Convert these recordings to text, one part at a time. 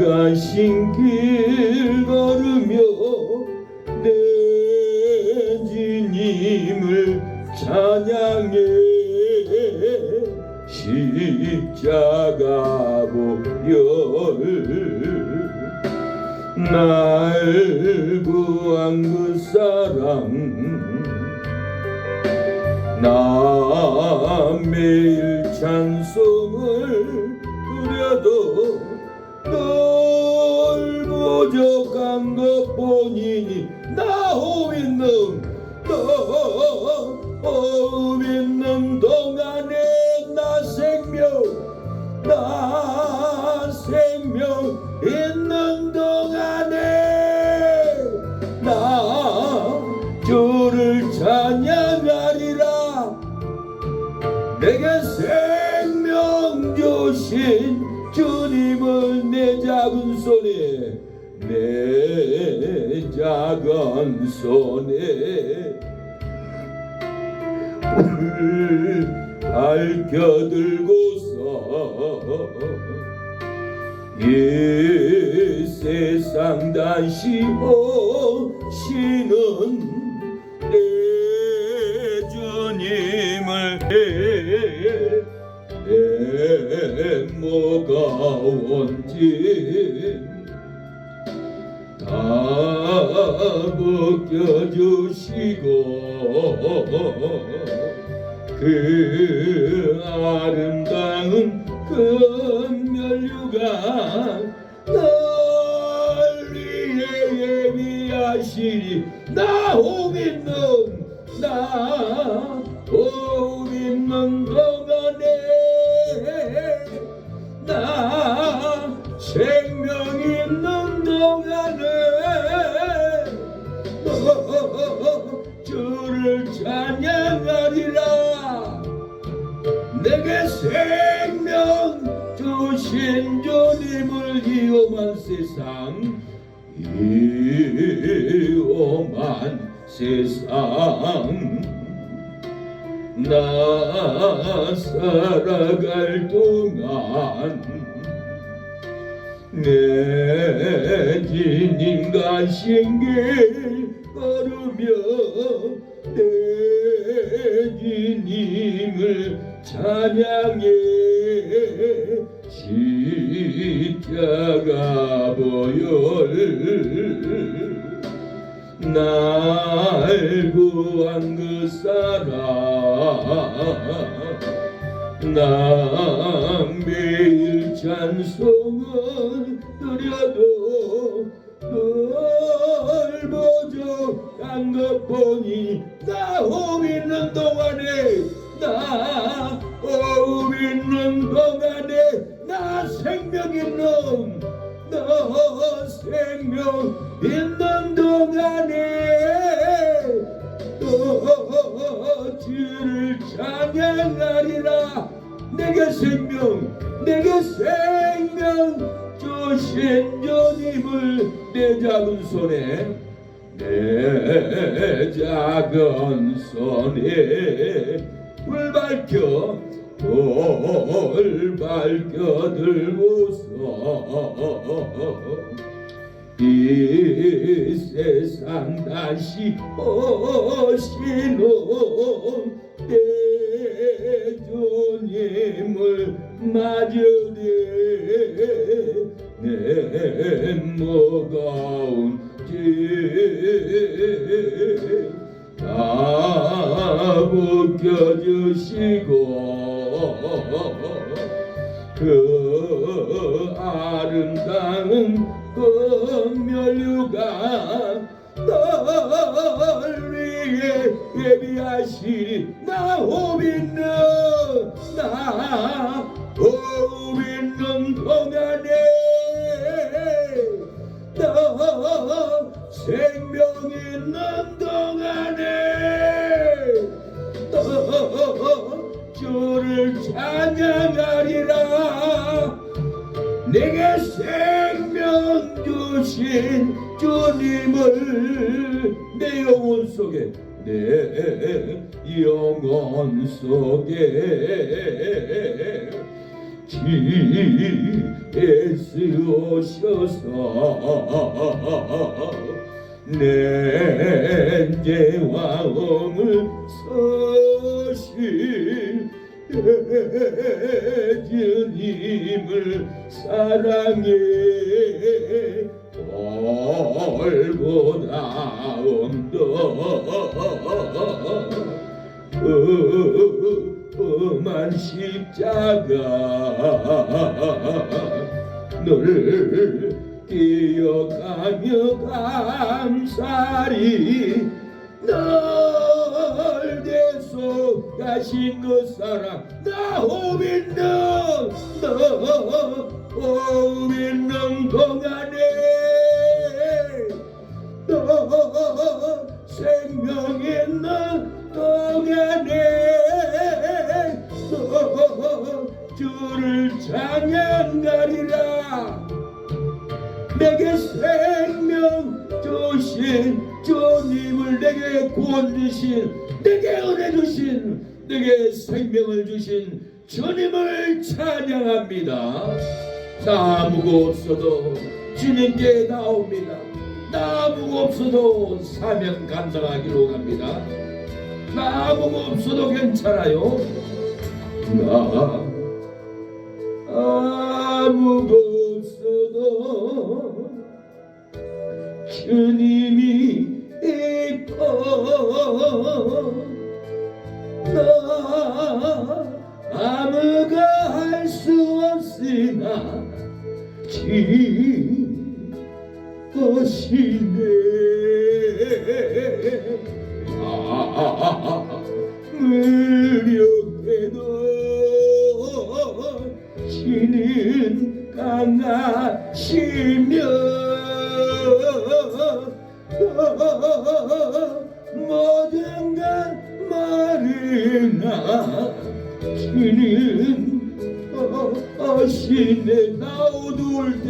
가신 길 걸으며 내 주님을 찬양해 십자가 보혈 날 구한 그 사랑 나 매일 찬송을 드려도 널 부족한 것뿐이니 나 호흡있는 동안에 나 생명 있는 동안에 나 주를 찬양하리라. 내게 생명 주신 주님을 내 작은 손에 불 밝혀들고서 이 세상 다시 오시는 내 주님을 내 무거운 짐 다 벗겨주시고 그 아름다운 금면류가 널 위해 예비하시리. 나 호흡있는 동안에 나 생명 있는 동안에 주를 찬양하리라. 내게 생명 주신 주님을 위험한 세상 나 살아갈 동안 내 주님 가신 길 걸으며 내 주님을 찬양해 십자가 보혈 날 구한 그 사랑 나 매일 찬송을 드려도 널 부족한 것뿐이 나 호흡 있는 동안에 나 생명 있는 동안에 너 주를 찬양하리라. 내게 생명 주신 주님을 내 작은 손에 불 밝혀 들고서 이 세상 다시 오시는 내 주님을 맞으리. 내 무거운 짐 다 벗겨주시고 그 아름다운 금면류가 널 위해 예비하시리. 나 호흡 있는 동안에 너 생명 있는 동안에 너 주를 찬양하리라. 내게 생명 주신 주님을 내 영혼 속에 애쓰오셔서 내 제왕을 서신 주님을 사랑해 골고다움도 험한 십자가 늘 뛰어가며 감사리 널 대속하신 그 사랑 나 호빈능 동안에 너 생명 있는 동안에 주를 찬양하리라. 내게 생명 주신 주님을 내게 구원 주신 내게 은혜 주신 내게 생명을 주신 주님을 찬양합니다. 나 아무것도 없어도 주님께 나옵니다. 나 아무것도 없어도 사명 감당하기로 합니다. 나 아무것도 없어도 괜찮아요. 나 아무것도 없어도 주님이 있고 나 아무가 할 수 없으나 지으시네. 무력해도 지는 강하시며 모든 것 마르나 주는 어신에 나 어두울 때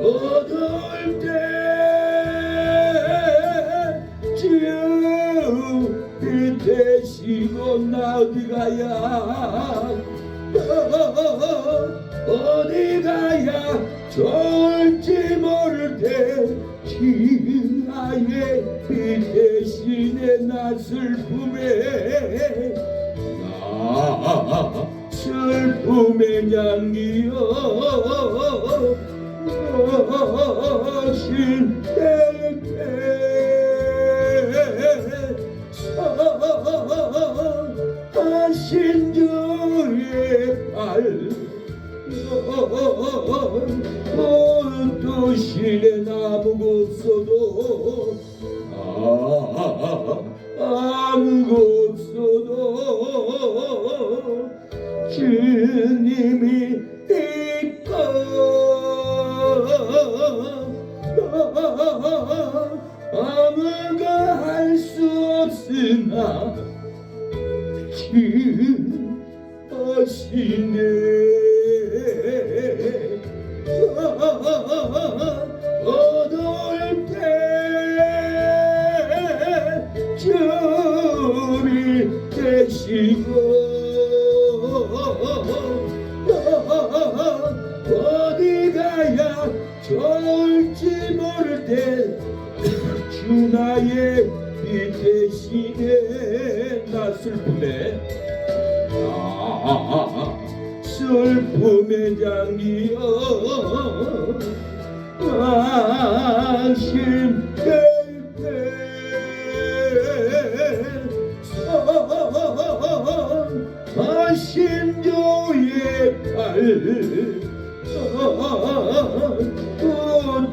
어두울 때 주 되시고 나 어디 가야 어디 가야 좋을지 모를 때 지하에 빛 대신에 나 슬픔에 나 슬픔의 향기여 신 하신 주의 발 뜻이네 아무것도 아무것도 주님이 있고 아무가 할 수 없으나 주시네. 어두울 때 주를 되시고 어디 가야 좋을지 모를 때 주 나의 빛 대신에 나 슬픔에 슬픔의 장기여 당신 곁에 하신 주의 팔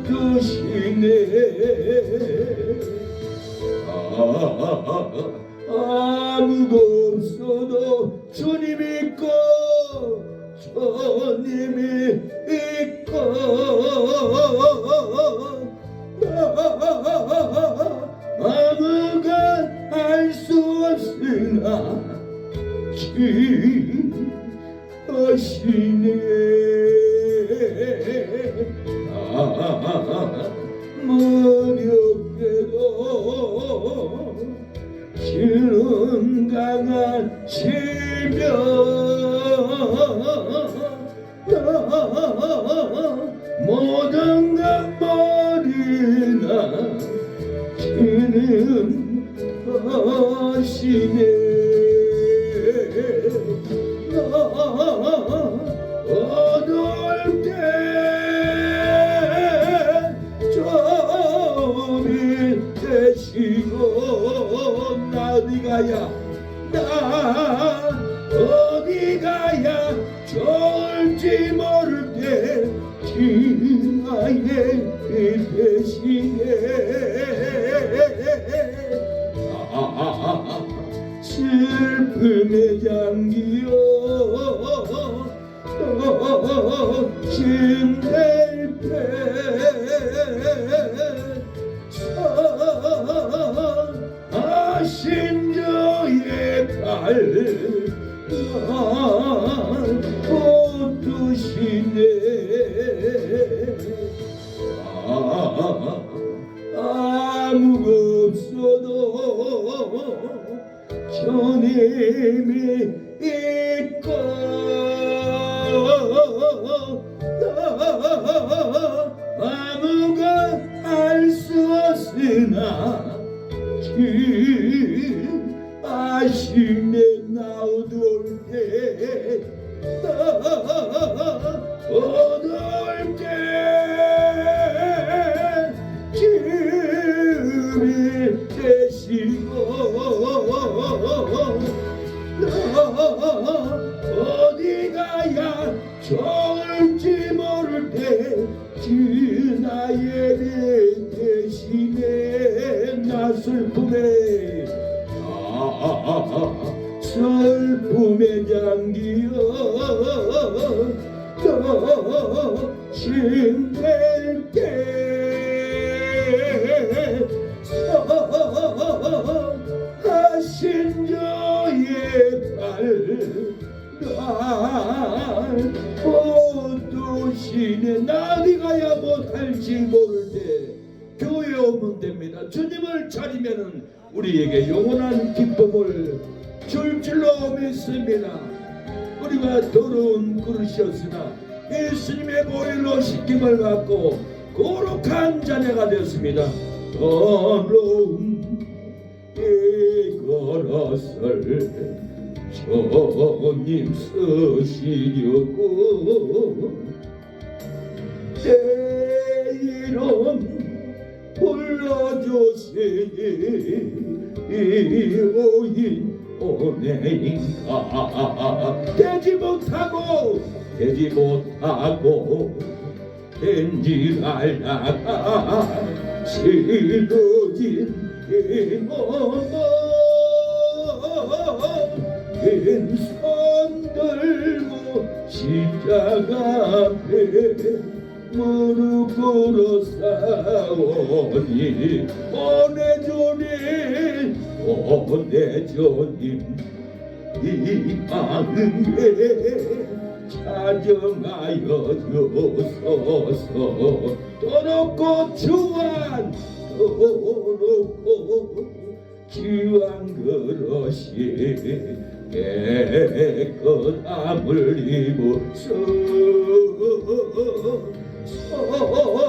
붙드시네. 아무도 없어도 주님 있고 주님이 있고 아무가 할 수 없으나 주시네. 무렵에도 모든 것 머리나 주는 하시네. 어두울 때 좀이 되시고 나 어디 가야 나 어디 가야 좋을지 모를 때 주나의 되시네. 슬픔의 장기여 힘들 때 하신 저의 발 붙드시네. 아무가 없어도 주님이 있고 아무가 알 수 없으나 주 아시네. 나 어두울 때 어두울 때 주님이 되시고 어디 가야 좋을지 모를 때 주 나의 대신에. 나 슬픔의 장기여 힘들 때 하신 저의 발 붙드시네. 나 어디 가야 못할지 모를 때 교회 오면 됩니다. 주님을 차리면은 우리에게 영원한 기쁨을 줄 줄로 믿습니다. 우리가 더러운 그릇이었으나 예수님의 보혈로 씻김을 받고 거룩한 자녀가 되었습니다. 더러운 이것을 주님 쓰시려고 내 이름 불러주시니 오인 오네인가. 되지 못하고 된지 알다가 시루진 빈손 들고 십자가 앞에 무릎 꿇어 싸우니 내 주님 이 마음에 찾아하여 주소서. 도놓고 주한 그릇이 깨끗함을 입어서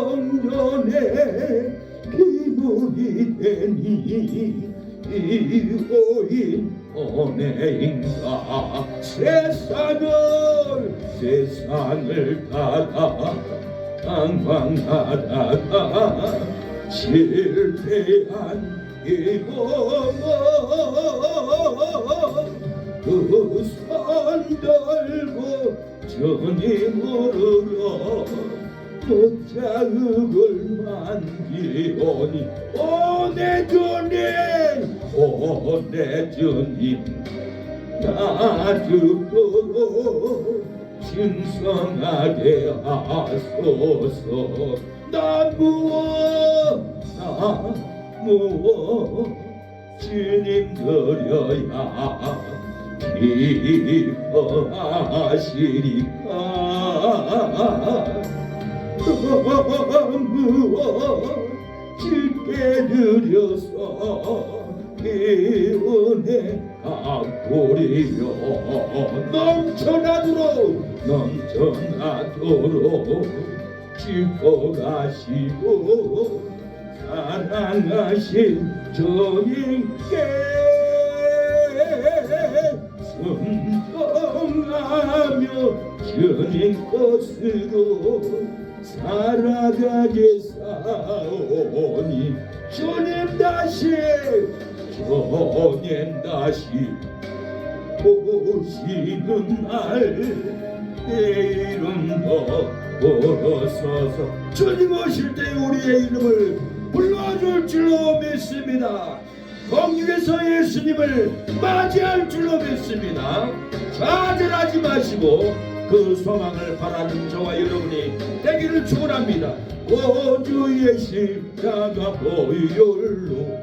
성전에 기분이 되니 이 오인 오네인가. 세상을 따라 방황하다가 실패한 이 몸은 그 손 들고 주님으로 자극을 만지오니 오 내 주님 나 죽도록 신성하게 하소서. 나 무엇 주님 드려야 기뻐하시리까. 무엇 주께 드려서 이 은혜 우리여 넘쳐나도록 지켜가시고 사랑하신 주님께 순종하며 주님 것으로 살아가겠사오니 주님 다시 오시는 날 내 이름도 부르소서. 주님 오실 때 우리의 이름을 불러줄 줄로 믿습니다. 공중에서 예수님을 맞이할 줄로 믿습니다. 좌절하지 마시고 그 소망을 바라는 저와 여러분이 되기를 축원합니다. 오주의 십자가 보혈로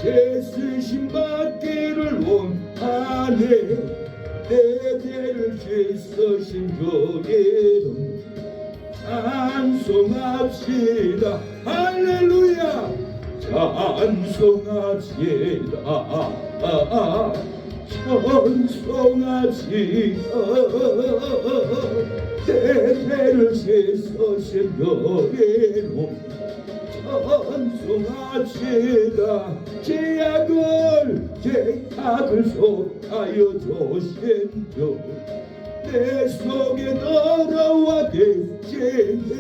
제쓰심 받기를 원하네. 내 죄를 씻으신 주의 이름 찬송합시다. 할렐루야. 찬송합시다. 찬송합시다. 내 죄를 씻으신 주의 이름 찬송합시다. 죄악을 속하여 주신 주 내 속에 들어와 계시네.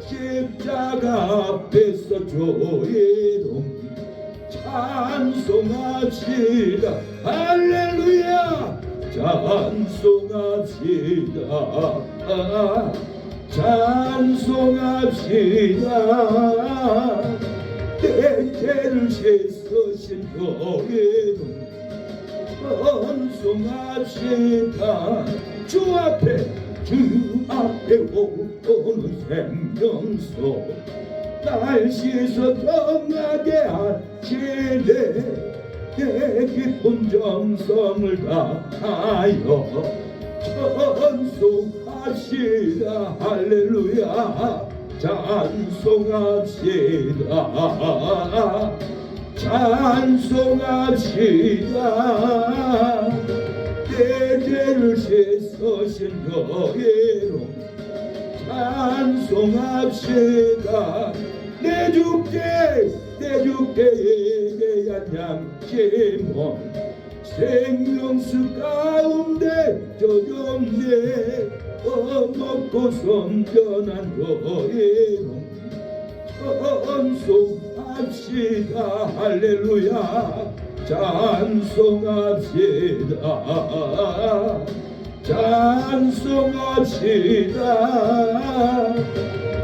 십자가 앞에서 주의 이름 찬송합시다. 할렐루야. 찬송합시다. 찬송합시다. 내 죄를 씻으신 주의 이름 찬송합시다. 주 앞에 오는 생명수 날 씻어 정하게 하시네. 내 깊은 정성을 다하여 찬송합시다. 할렐루야. 찬송합시다. 찬송합시다. 내 죄를 씻으신 주의 이름 찬송합시다. 내 주께 예배한 양심은 생명수 가운데 젖었네. 먹고 선전한 주의 이름 찬송합시다. 할렐루야. 찬송합시다. 찬송합시다.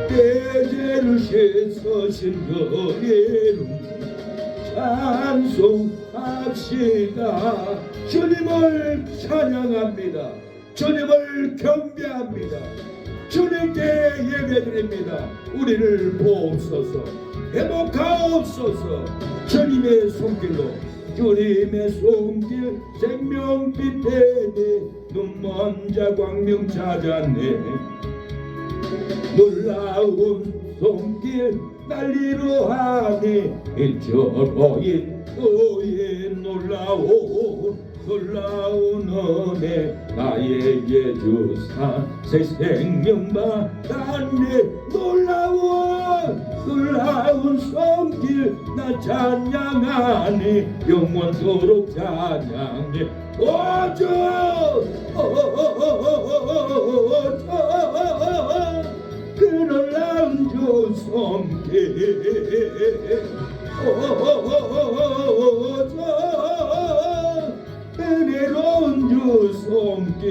내 죄를 씻으신 주의 이름 찬송합시다. 주님을 찬양합니다. 주님을 경배합니다. 주님께 예배드립니다. 우리를 보옵소서. 회복하옵소서. 주님의 손길로 주님의 손길 생명빛 되네. 눈먼 자 광명 찾았네. 놀라운 손길 날리로 하네. 일조로인 너의 놀라운 은혜 나에게 주사 새 생명 받았네. 놀라운 손길 나 찬양하네. 영원토록 찬양해. 오주 그 놀라운 주 손길 은혜로운 주 손길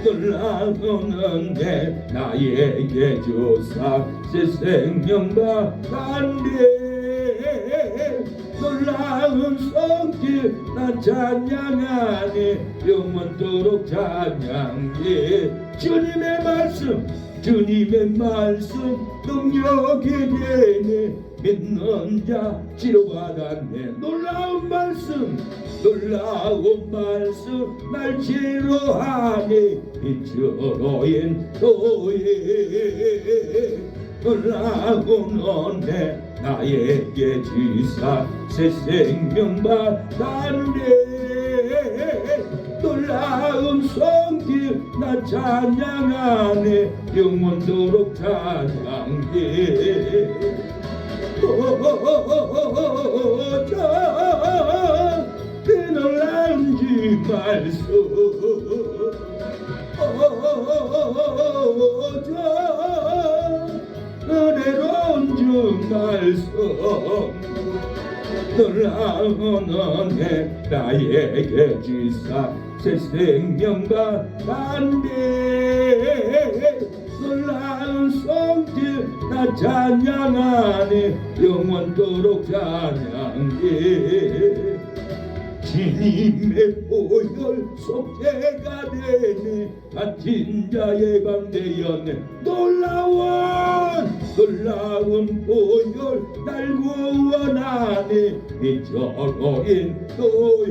놀라운 은혜 나에게 주사 새 생명 받았네. 놀라운 손길 나 찬양하네. 영원토록 찬양해. 주님의 말씀 능력이 되네. 믿는 자 치료받았네. 놀라운 말씀 날 치료하네. 빛으로인 너의 놀라운 은혜 나에게 주사 새 생명 받았네. 놀라운 성길 나 찬양하네. 영원토록 찬양해. 그 놀라운 주 말씀 은혜로운 주 말씀 놀라운 은혜 나에게 주사 새 생명 받았네. 놀라운 성길 나 찬양하네. 영원토록 찬양해. 주님의 보혈 속죄가 되네. 갇힌 자의 방되었네. 놀라운 보혈 날 구원하네. 미쳐로인 너의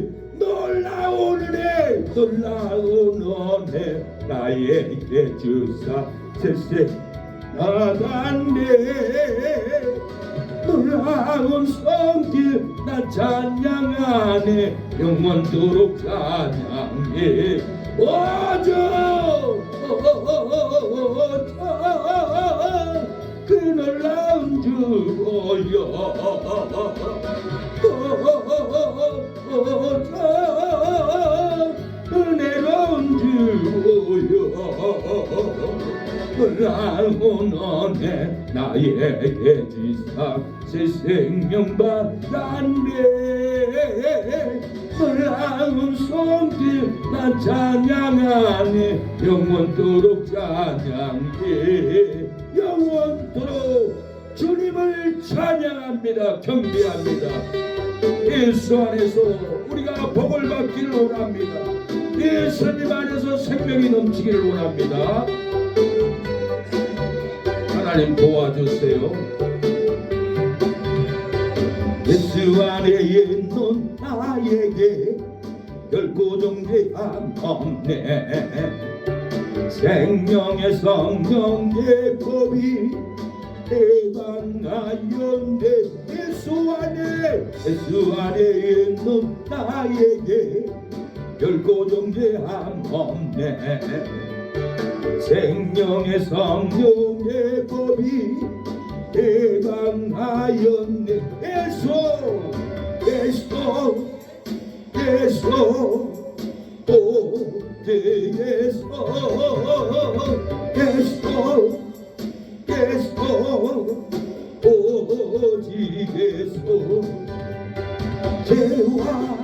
놀라운 은혜 나에게 주사 새세 나갔네. 놀라운 성길 나 찬양하네. 영원토록 찬양해. 오저 그 놀라운 주여 은혜로운 주여 놀라운 은혜 나에게 주사 새 생명 받았네. 놀라운 손길 나 찬양하네. 영원토록 찬양해. 영원토록 주님을 찬양합니다. 경배합니다. 예수 안에서 우리가 복을 받기를 원합니다. 예수님 안에서 생명이 넘치기를 원합니다. 하나님 도와주세요. 예수 안에 있는 나에게 결코 정죄함 없네. 생명의 성령의 법이 대방하였네. 예수 안에 있는 나에게 결코 정죄함 없네. 생명의 성령의 법이 대방하였네. 예수 오직 예수 죄와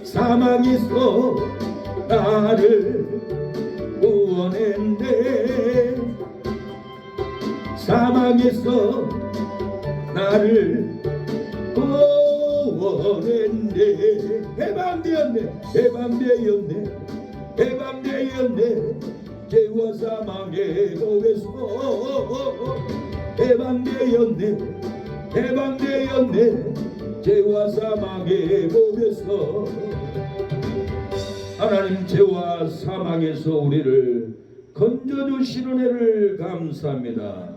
사망에서 나를 구원했네. 사망에서 나를 구원했네. 해방되었네. 죄와 사망의 법에서 해방되었네. 죄와 사망의 법에서 하나님 죄와 사망에서 우리를 건져주신 은혜를 감사합니다.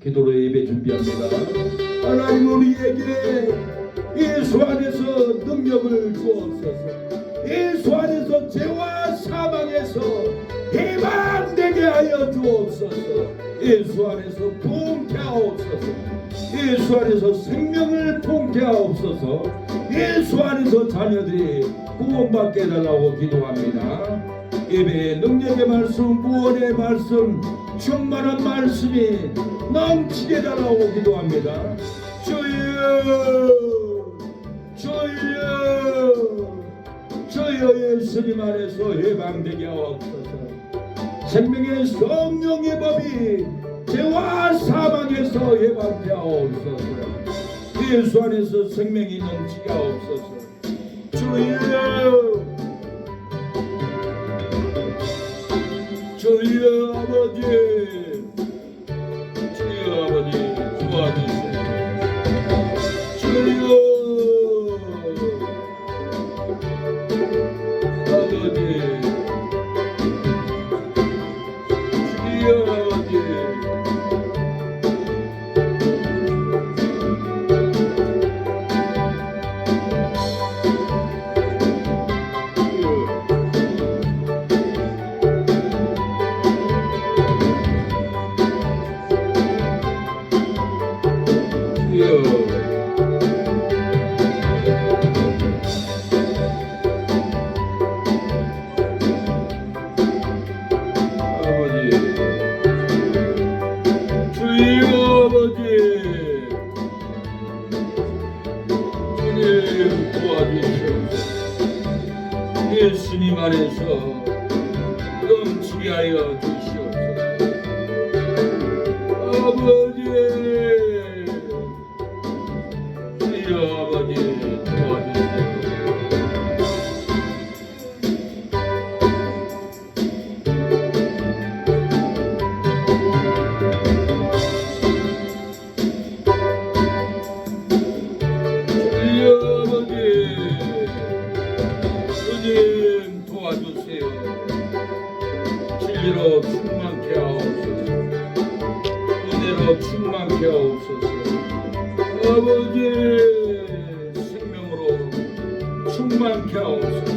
기도로 예배 준비합니다. 하나님 우리에게 예수 안에서 능력을 주옵소서. 예수 안에서 죄와 사망에서 해방되게 하여 주옵소서. 예수 안에서 통케 하옵소서. 예수 안에서 생명을 통케 하옵소서. 예수 안에서 자녀들이 구원받게 해달라고 기도합니다. 예배의 능력의 말씀, 구원의 말씀, 충만한 말씀이 넘치게 해달라고 기도합니다. 주여 예수님 안에서 해방되게 하옵소서. 생명의 성령의 법이 죄와 사망에서 해방되게 하옵소서. 예수 안에서 생명이 넘치게 하옵소서. 주여 아버지, 도와주세요. 주여 아버지, 주여 아버지, 주님 안에서 넘치게 하여 주시옵소서. 아버지, 주여 아버지 도와주세요. 주님 도와주세요. 진리로 충만케 하옵소서. 은혜로 충만케 하옵소서. 아버지 생명으로 충만케 하옵소서.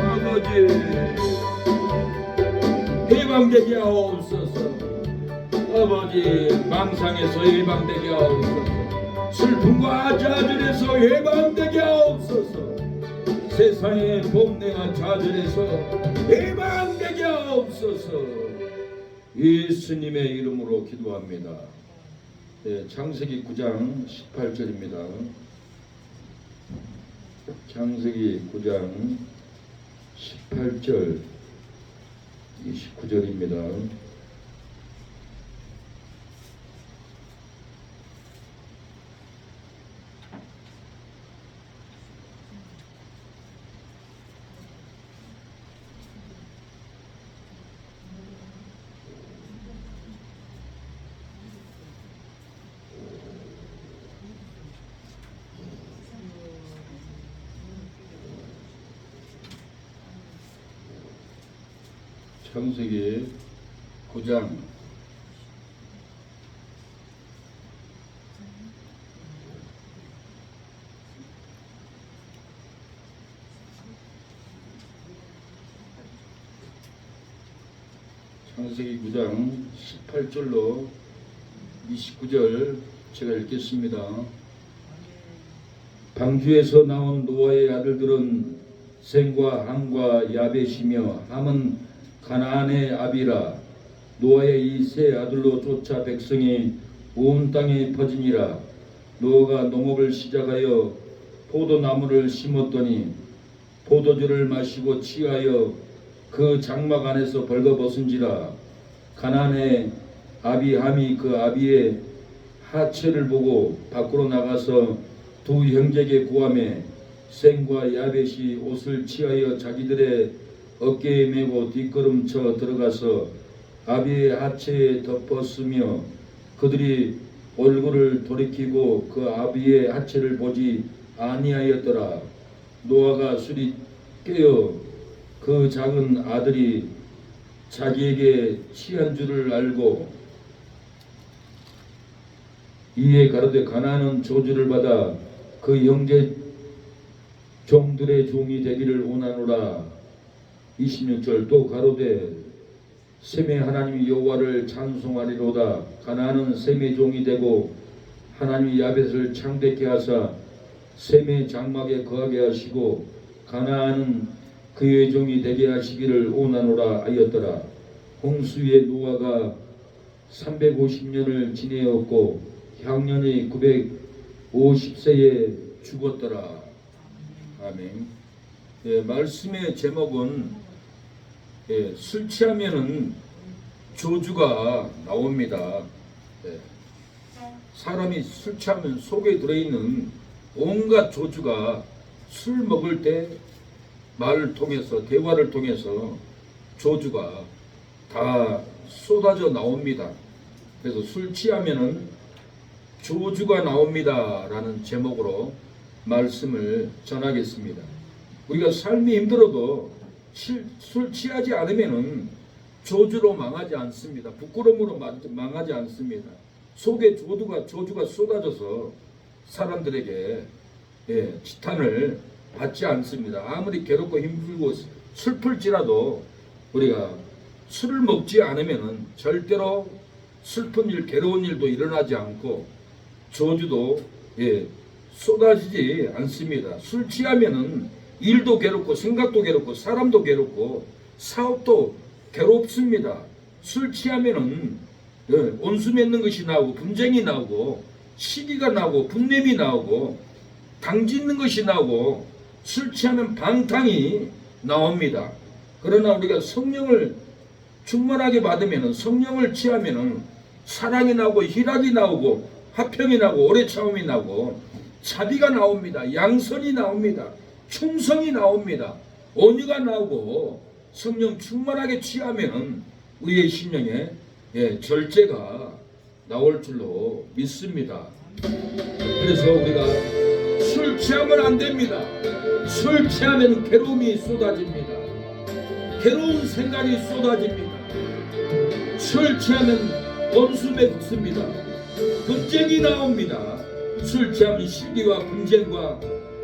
아버지 해방되게 하옵소서. 아버지 망상에서 해방되게 하옵소서. 슬픔과 좌절에서 해방되게 하옵소서. 세상의 복내와 좌절에서 해방되게 하옵소서. 예수님의 이름으로 기도합니다. 네, 창세기 9장 18절입니다. 창세기 9장 18절 29절입니다. 창세기 9장 18절로 29절 제가 읽겠습니다. 방주에서 나온 노아의 아들들은 셈과 함과 야벳이며 함은 가나안의 아비라. 노아의 이 세 아들로 쫓아 백성이 온 땅에 퍼지니라. 노아가 농업을 시작하여 포도나무를 심었더니 포도주를 마시고 취하여 그 장막 안에서 벌거벗은지라. 가나안의 아비 함이 그 아비의 하체를 보고 밖으로 나가서 두 형제에게 구하매 셈과 야벳이 옷을 취하여 자기들의 어깨에 메고 뒷걸음쳐 들어가서 아비의 하체에 덮었으며 그들이 얼굴을 돌이키고 그 아비의 하체를 보지 아니하였더라. 노아가 술이 깨어 그 작은 아들이 자기에게 취한 줄을 알고 이에 가로되 가나안은 저주를 받아 그 형제 종들의 종이 되기를 원하노라. 26절 또 가로되 셈의 하나님 여호와를 찬송하리로다. 가나안은 셈의 종이 되고 하나님이 야벳을 창대케 하사 셈의 장막에 거하게 하시고 가나안은 그의 종이 되게 하시기를 원하노라 하였더라. 홍수 위에 노아가 350년을 지내었고 향년이 950세에 죽었더라. 아멘. 예, 말씀의 제목은 술 취하면은 저주가 나옵니다. 사람이 술 취하면 속에 들어있는 온갖 저주가 술 먹을 때 말을 통해서 대화를 통해서 저주가 다 쏟아져 나옵니다. 그래서 술 취하면은 저주가 나옵니다 라는 제목으로 말씀을 전하겠습니다. 우리가 삶이 힘들어도 술 취하지 않으면은 저주로 망하지 않습니다. 부끄러움으로 망하지 않습니다. 속에 저주가 쏟아져서 사람들에게 지탄을 받지 않습니다. 아무리 괴롭고 힘들고 슬플지라도 우리가 술을 먹지 않으면은 절대로 슬픈 일, 괴로운 일도 일어나지 않고 저주도 쏟아지지 않습니다. 술 취하면은 일도 괴롭고 생각도 괴롭고 사람도 괴롭고 사업도 괴롭습니다. 술 취하면은 온수 맺는 것이 나오고 분쟁이 나오고 시기가 나오고 분냄이 나오고 당 짓는 것이 나오고 술 취하면 방탕이 나옵니다. 그러나 우리가 성령을 충만하게 받으면, 성령을 취하면 사랑이 나오고 희락이 나오고 화평이 나오고 오래 참음이 나오고 자비가 나옵니다. 양선이 나옵니다. 충성이 나옵니다. 온유가 나오고 성령 충만하게 취하면 우리의 심령에 절제가 나올 줄로 믿습니다. 그래서 우리가 술 취하면 안 됩니다. 술 취하면 괴로움이 쏟아집니다. 괴로운 생각이 쏟아집니다. 술 취하면 원수에 붙습니다. 분쟁이 나옵니다. 술 취하면 시기와 분쟁과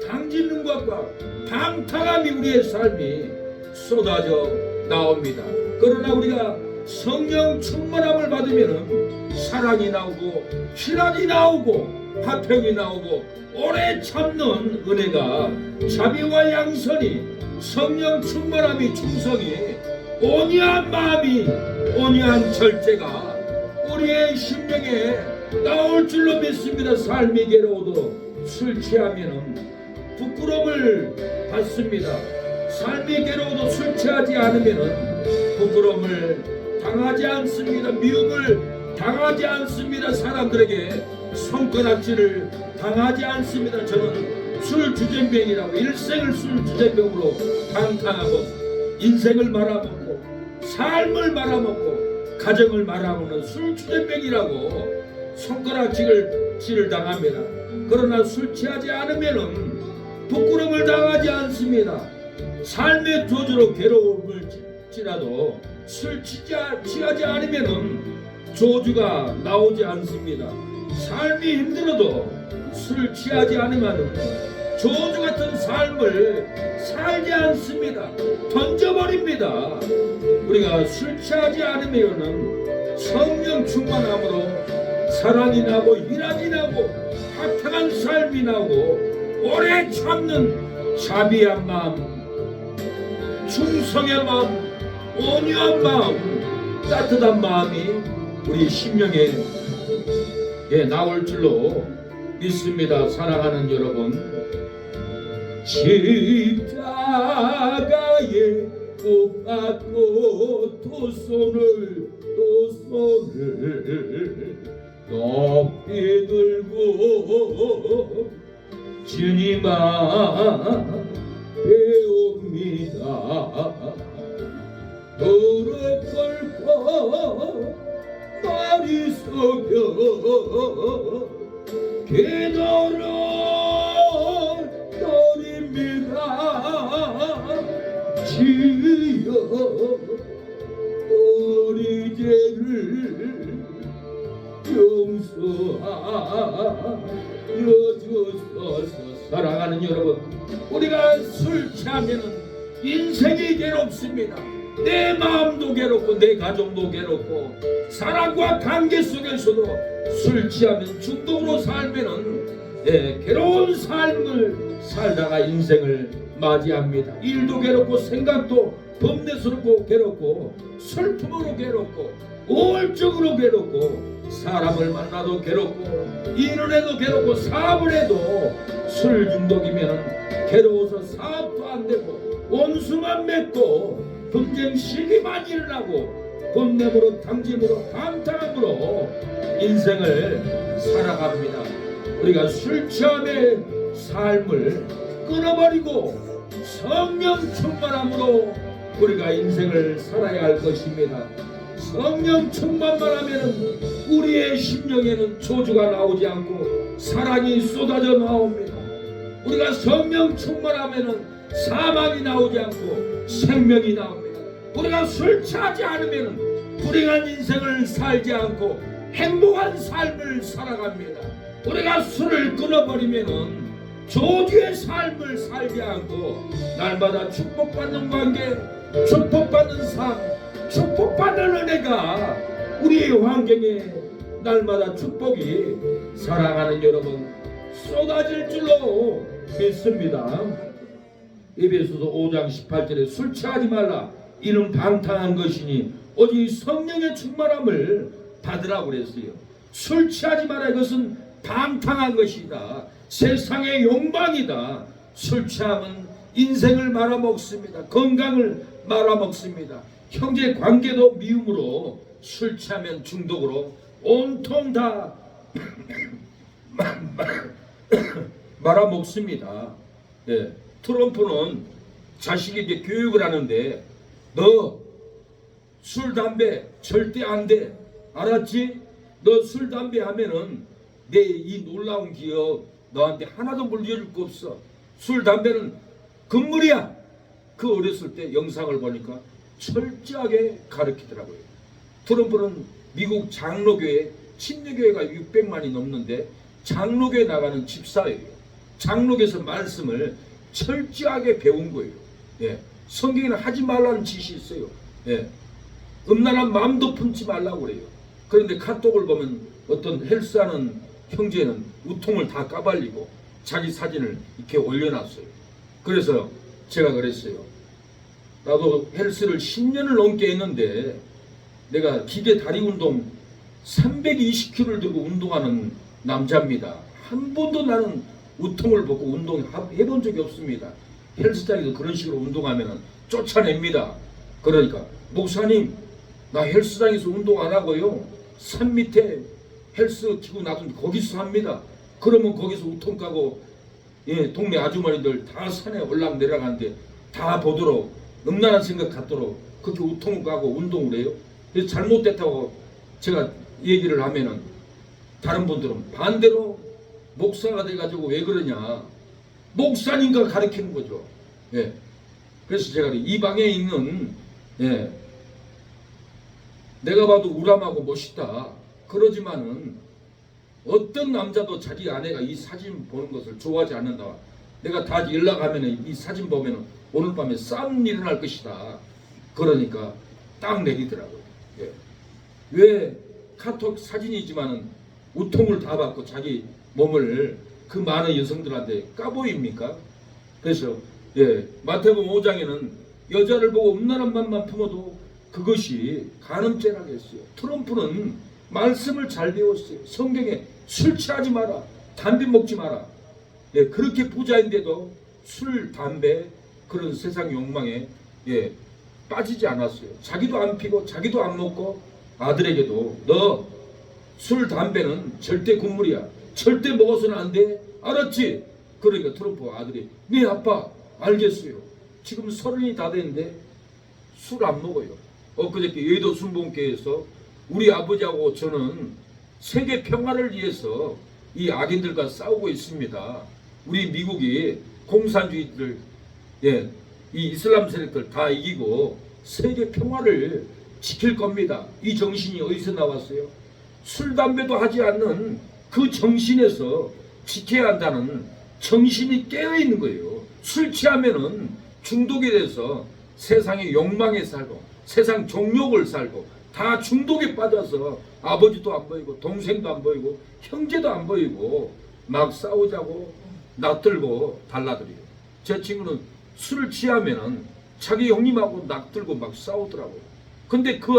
당짓는 것과 방탕함이 우리의 삶이 쏟아져 나옵니다. 그러나 우리가 성령 충만함을 받으면 사랑이 나오고 희락이 나오고 화평이 나오고 오래 참는 은혜가, 자비와 양선이, 성령 충만함이, 충성이, 온유한 마음이, 온유한 절제가 우리의 심령에 나올 줄로 믿습니다. 삶이 괴로워도 술 취하면 부끄러움을 받습니다. 삶이 괴로워도 술 취하지 않으면 부끄러움을 당하지 않습니다. 미움을 당하지 않습니다. 사람들에게 손가락질을 당하지 않습니다. 저는 술 주정뱅이라고, 일생을 술 주정뱅으로 방탕하고 인생을 말아먹고 삶을 말아먹고 가정을 말아먹는 술 주정뱅이라고 손가락질을 당합니다. 그러나 술 취하지 않으면 부끄러움을 당하지 않습니다. 삶의 조주로 괴로움을 지나도 술 취하지 않으면 조주가 나오지 않습니다. 삶이 힘들어도 술 취하지 않으면 조주 같은 삶을 살지 않습니다. 던져버립니다. 우리가 술 취하지 않으면 성령 충만함으로 사랑이 나고 희락이 나고 화평한 삶이 나고 오래 참는 자비한 마음, 충성의 마음, 온유한 마음, 따뜻한 마음이 우리 심령에 나올 줄로 믿습니다. 사랑하는 여러분, 십자가에 못 박고 두 손을 높이 들고 주님아 배웁니다. 무릎 꿇고 말이 속여 기도를 드립니다. 주여 우리 죄를 용서하여 주소서. 사랑하는 여러분, 우리가 술 취하면 인생이 괴롭습니다. 내 마음도 괴롭고 내 가정도 괴롭고 사랑과 관계 속에서도 술 취하면 중독으로 살면은 괴로운 삶을 살다가 인생을 맞이합니다. 일도 괴롭고 생각도 범내스럽고 괴롭고 슬픔으로 괴롭고 우울증으로 괴롭고 사람을 만나도 괴롭고 일을 해도 괴롭고 사업을 해도 술 중독이면 괴로워서 사업도 안 되고 원수만 맺고 분쟁 시기만 일어나고 본냄으로 당짐으로 방탕함으로 인생을 살아갑니다. 우리가 술 취함의 삶을 끊어버리고 성령 충만함으로 우리가 인생을 살아야 할 것입니다. 성령 충만만 하면 우리의 심령에는 조주가 나오지 않고 사랑이 쏟아져 나옵니다. 우리가 성령 충만하면 사망이 나오지 않고 생명이 나옵니다. 우리가 술 취하지 않으면 불행한 인생을 살지 않고 행복한 삶을 살아갑니다. 우리가 술을 끊어버리면 조주의 삶을 살지 않고 날마다 축복받는 관계, 축복받는 삶, 축복받는 은혜가 우리의 환경에 날마다 축복이 사랑하는 여러분 쏟아질 줄로 믿습니다. 에베소서 5장 18절에 술 취하지 말라 이는 방탕한 것이니 오직 성령의 충만함을 받으라고 그랬어요. 술 취하지 마라, 이것은 방탕한 것이다. 세상의 욕망이다. 술 취하면 인생을 말아먹습니다. 건강을 말아먹습니다. 형제 관계도 미움으로, 술 취하면 중독으로 온통 다 말아먹습니다. 예. 트럼프는 자식에게 교육을 하는데 너 술 담배 절대 안 돼. 알았지? 너 술 담배 하면은 내 이 놀라운 기업 너한테 하나도 물려줄 거 없어. 술 담배는 금물이야. 그 어렸을 때 영상을 보니까 철저하게 가르치더라고요. 트럼프는 미국 장로교회, 침례교회가 600만이 넘는데 장로교회 나가는 집사예요. 장로교에서 말씀을 철저하게 배운 거예요. 예. 성경에는 하지 말라는 짓이 있어요. 예. 음란한 마음도 품지 말라고 그래요. 그런데 카톡을 보면 어떤 헬스하는 형제는 우통을 다 까발리고 자기 사진을 이렇게 올려놨어요. 그래서 제가 그랬어요. 나도 헬스를 10년을 넘게 했는데 내가 기계 다리 운동 320kg를 들고 운동하는 남자입니다. 한 번도 나는 우통을 벗고 운동해본 적이 없습니다. 헬스장에서 그런 식으로 운동하면 쫓아냅니다. 그러니까 목사님 나 헬스장에서 운동 안 하고요. 산 밑에 헬스 기구 놔두면 거기서 합니다. 그러면 거기서 우통 까고 예, 동네 아주머니들 다 산에 올라 내려가는데 다 보도록 음란한 생각 갖도록 그렇게 우통을 까고 운동을 해요. 그래서 잘못됐다고 제가 얘기를 하면은 다른 분들은 반대로 목사가 돼가지고 왜 그러냐. 목사님과 가르치는 거죠. 예. 그래서 제가 이 방에 있는 예, 내가 봐도 우람하고 멋있다. 그러지만은 어떤 남자도 자기 아내가 이 사진 보는 것을 좋아하지 않는다. 내가 다 연락하면은 이 사진 보면은 오늘 밤에 싸움 일어날 것이다. 그러니까 딱 내리더라고요. 예. 왜 카톡 사진이지만은 우통을 다 받고 자기 몸을 그 많은 여성들한테 까보입니까? 그래서 예, 마태복음 5장에는 여자를 보고 음란한 맘만 품어도 그것이 간음죄라고 했어요. 트럼프는 말씀을 잘 배웠어요. 성경에 술 취하지 마라, 담배 먹지 마라. 예, 그렇게 부자인데도 술, 담배 그런 세상 욕망에 예, 빠지지 않았어요. 자기도 안 피고 자기도 안 먹고 아들에게도 너 술, 담배는 절대 금물이야. 절대 먹어서는 안 돼. 알았지? 그러니까 트럼프 아들이 네 아빠 알겠어요. 지금 30이 다 됐는데 술 안 먹어요. 엊그저께 여의도 순복음교회에서 우리 아버지하고 저는 세계 평화를 위해서 이 악인들과 싸우고 있습니다. 우리 미국이 공산주의들, 예, 이 이슬람 세력들 다 이기고 세계 평화를 지킬 겁니다. 이 정신이 어디서 나왔어요? 술, 담배도 하지 않는 그 정신에서 지켜야 한다는 정신이 깨어있는 거예요. 술 취하면은 중독이 돼서 세상의 욕망에 살고 세상 정욕을 살고 다 중독에 빠져서 아버지도 안 보이고 동생도 안 보이고 형제도 안 보이고 막 싸우자고 낯들고 달라들어요. 제 친구는 술을 취하면은 자기 형님하고 낯들고 막 싸우더라고요. 근데 그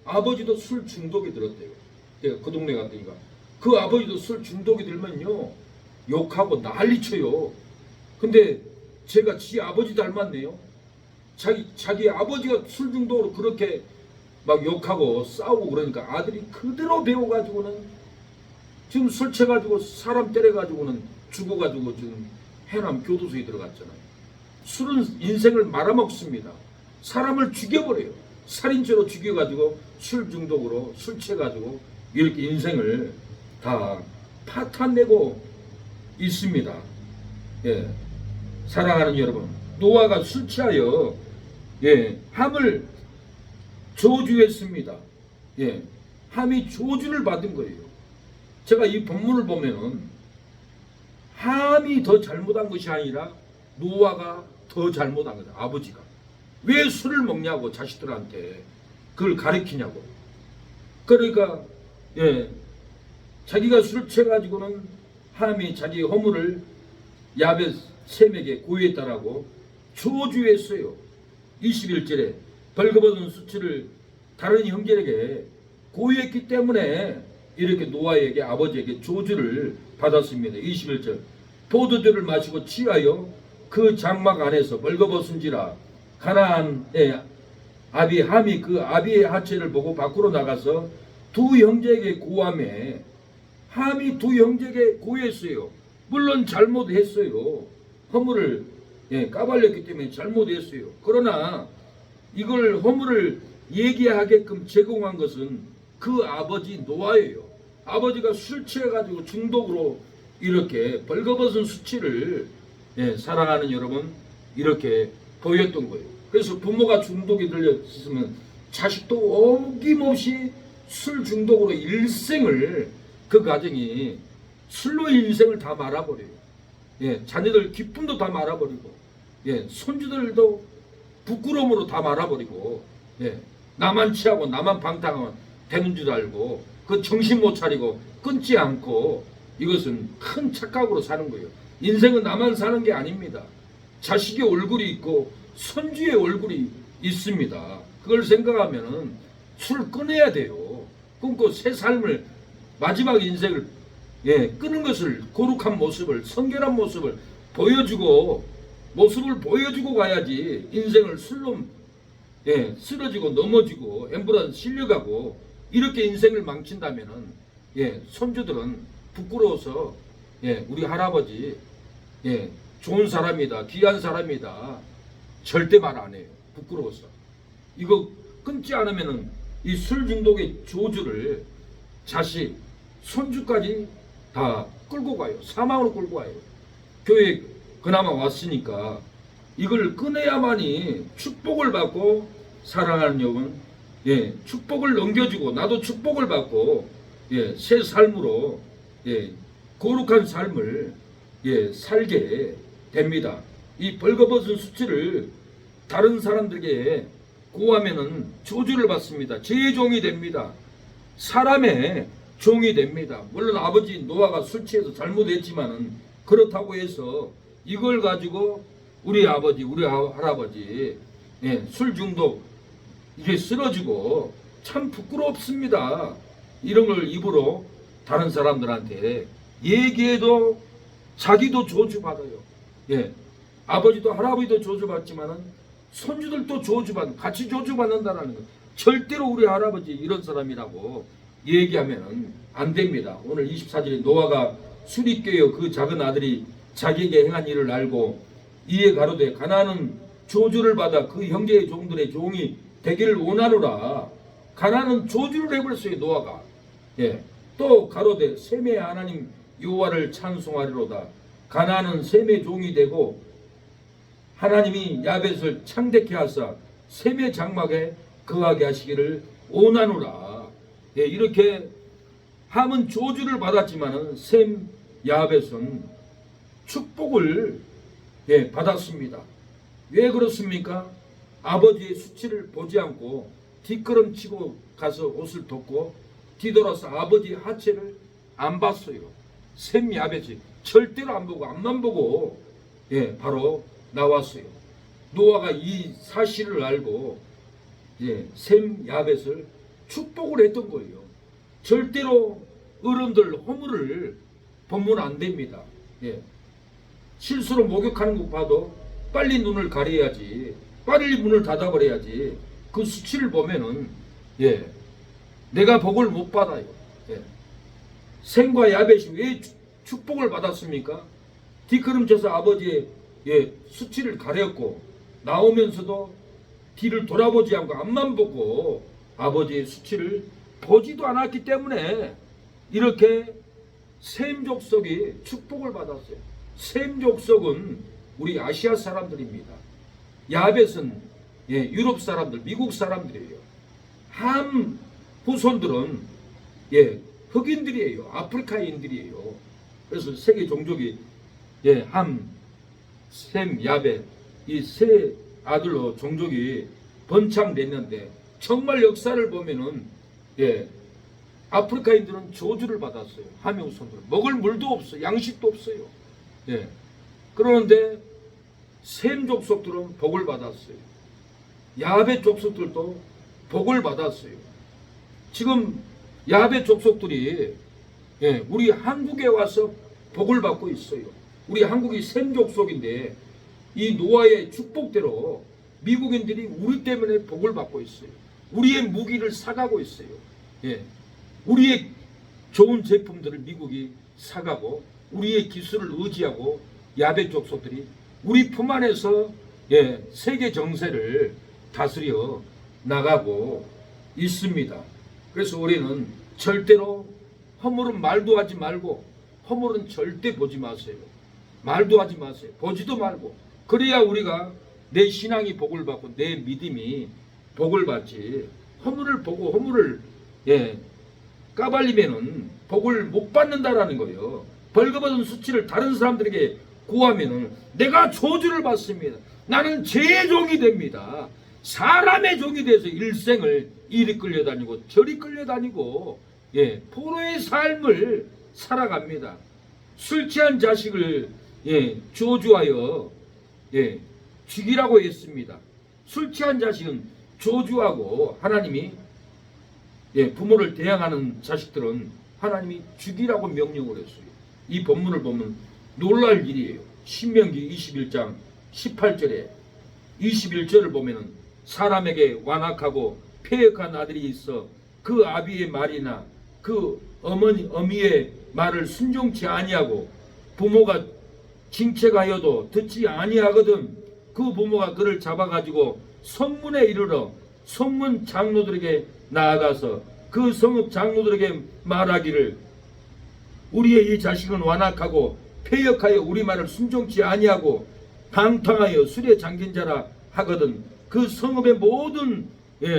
아버지도 술 중독이 들었대요. 내가 그 동네 갔더니까 그 아버지도 술 중독이 들면요 욕하고 난리쳐요. 근데 제가 지 아버지 닮았네요. 자기 아버지가 술 중독으로 그렇게 막 욕하고 싸우고 그러니까 아들이 그대로 배워가지고는 지금 술 취해가지고 사람 때려가지고는 죽어가지고 지금 해남 교도소에 들어갔잖아요. 술은 인생을 말아먹습니다. 사람을 죽여버려요. 살인죄로 죽여가지고 술 중독으로 술 취해가지고 이렇게 인생을 다 파탄내고 있습니다. 예. 사랑하는 여러분, 노아가 술 취하여 예, 함을 저주했습니다. 예, 함이 저주를 받은 거예요. 제가 이 본문을 보면은 함이 더 잘못한 것이 아니라 노아가 더 잘못한 거다. 아버지가 왜 술을 먹냐고 자식들한테 그걸 가르치냐고. 그러니까 예, 자기가 술을 취해가지고는 함이 자기 허물을 야벳 셈에게 고유했다라고 저주했어요. 21절에 벌거벗은 수치를 다른 형제에게 고유했기 때문에 이렇게 노아에게 아버지에게 저주를 받았습니다. 21절 포도주를 마시고 취하여 그 장막 안에서 벌거벗은지라 가나안의 아비 함이 그 아비의 하체를 보고 밖으로 나가서 두 형제에게 고하매 함이 두 형제에게 고했어요. 물론 잘못했어요. 허물을 까발렸기 때문에 잘못했어요. 그러나 이걸 허물을 얘기하게끔 제공한 것은 그 아버지 노아예요. 아버지가 술 취해가지고 중독으로 이렇게 벌거벗은 수치를 사랑하는 여러분 이렇게 보였던 거예요. 그래서 부모가 중독이 들려 있으면 자식도 어김없이 술 중독으로 일생을 그 가정이 술로 인생을 다 말아버려요. 자녀들 기쁨도 다 말아버리고 손주들도 부끄러움으로 다 말아버리고 나만 취하고 나만 방탕하면 되는 줄 알고 그 정신 못 차리고 끊지 않고 이것은 큰 착각으로 사는 거예요. 인생은 나만 사는 게 아닙니다. 자식의 얼굴이 있고 손주의 얼굴이 있습니다. 그걸 생각하면은 술을 끊어야 돼요. 끊고 새 삶을 마지막 인생을 끊는 것을 거룩한 모습을 성결한 모습을 보여주고 가야지 인생을 술로 쓰러지고 넘어지고 엠브라는 실려가고 이렇게 인생을 망친다면은 손주들은 부끄러워서 우리 할아버지 좋은 사람이다 귀한 사람이다 절대 말 안 해요. 부끄러워서. 이거 끊지 않으면은 이 술 중독의 저주를 자식 손주까지 다 끌고 가요. 사망으로 끌고 가요. 교회 그나마 왔으니까 이걸 끊어야만이 축복을 받고 사랑하는 여러분 축복을 넘겨주고 나도 축복을 받고 새 삶으로 거룩한 삶을 살게 됩니다. 이 벌거벗은 수치를 다른 사람들에게 고하면은 저주를 받습니다. 죄의 종이 됩니다. 사람의 종이 됩니다. 물론 아버지 노아가 술 취해서 잘못했지만은 그렇다고 해서 이걸 가지고 우리 아버지 우리 할아버지 술 중독 이게 쓰러지고 참 부끄럽습니다. 이런 걸 입으로 다른 사람들한테 얘기해도 자기도 저주받아요. 아버지도 할아버지도 저주받지만은 손주들도 같이 저주받는다라는 거. 절대로 우리 할아버지 이런 사람이라고 얘기하면 안 됩니다. 오늘 24절에 노아가 술이 깨어 그 작은 아들이 자기에게 행한 일을 알고 이에 가로되 가나안은 저주를 받아 그 형제의 종들의 종이 되기를 원하노라. 가나안은 저주를 해버렸어요. 노아가. 또 가로되 셈의 하나님 여호와를 찬송하리로다. 가나안은 셈의 종이 되고 하나님이 야벳을 창대케 하사 셈의 장막에 거하게 하시기를 원하노라. 이렇게 함은 저주를 받았지만은 셈 야벳은 축복을 받았습니다. 왜 그렇습니까? 아버지의 수치를 보지 않고 뒷걸음치고 가서 옷을 덮고 뒤돌아서 아버지의 하체를 안 봤어요. 셈 야벳이 절대로 안 보고 앞만 보고 바로 나왔어요. 노아가 이 사실을 알고 셈 야벳을 축복을 했던 거예요. 절대로 어른들 허물을 보면 안 됩니다. 실수로 목욕하는 거 봐도 빨리 눈을 가려야지, 빨리 문을 닫아버려야지. 그 수치를 보면은 내가 복을 못 받아요. 셈과 야벳이 왜 축복을 받았습니까? 뒷걸음쳐서 아버지의 수치를 가렸고 나오면서도 뒤를 돌아보지 않고 앞만 보고 아버지의 수치를 보지도 않았기 때문에 이렇게 셈 족속이 축복을 받았어요. 셈 족속은 우리 아시아 사람들입니다. 야벳은 유럽 사람들, 미국 사람들이에요. 함 후손들은 흑인들이에요. 아프리카인들이에요. 그래서 세계 종족이 함, 셈, 야벳 이 세 아들로 종족이 번창됐는데 정말 역사를 보면은 아프리카인들은 저주를 받았어요. 함의 후손들은 먹을 물도 없어요. 양식도 없어요. 그러는데 셈 족속들은 복을 받았어요. 야벳 족속들도 복을 받았어요. 지금 야벳 족속들이 우리 한국에 와서 복을 받고 있어요. 우리 한국이 셈 족속인데 이 노아의 축복대로 미국인들이 우리 때문에 복을 받고 있어요. 우리의 무기를 사가고 있어요. 예. 우리의 좋은 제품들을 미국이 사가고 우리의 기술을 의지하고 야베 족속들이 우리 품 안에서 예, 세계 정세를 다스려 나가고 있습니다. 그래서 우리는 절대로 허물은 말도 하지 말고 허물은 절대 보지 마세요. 말도 하지 마세요. 보지도 말고. 그래야 우리가 내 신앙이 복을 받고 내 믿음이 복을 받지. 허물을 보고 허물을 예, 까발리면은 복을 못 받는다라는 거예요. 벌거벗은 수치를 다른 사람들에게 구하면은 내가 저주를 받습니다. 나는 죄의 종이 됩니다. 사람의 종이 돼서 일생을 이리 끌려다니고 저리 끌려다니고 예, 포로의 삶을 살아갑니다. 술 취한 자식을 예, 저주하여 예, 죽이라고 했습니다. 술 취한 자식은 저주하고 하나님이 예, 부모를 대항하는 자식들은 하나님이 죽이라고 명령을 했어요. 이 본문을 보면 놀랄 일이에요. 신명기 21장 18절에 21절을 보면은 사람에게 완악하고 패역한 아들이 있어 그 아비의 말이나 그 어미의 말을 순종치 아니하고 부모가 징책하여도 듣지 아니하거든 그 부모가 그를 잡아가지고 성문에 이르러 성문 장로들에게 나아가서 그 성읍 장로들에게 말하기를 우리의 이 자식은 완악하고 패역하여 우리 말을 순종치 아니하고 방탕하여 술에 잠긴 자라 하거든 그 성읍의 모든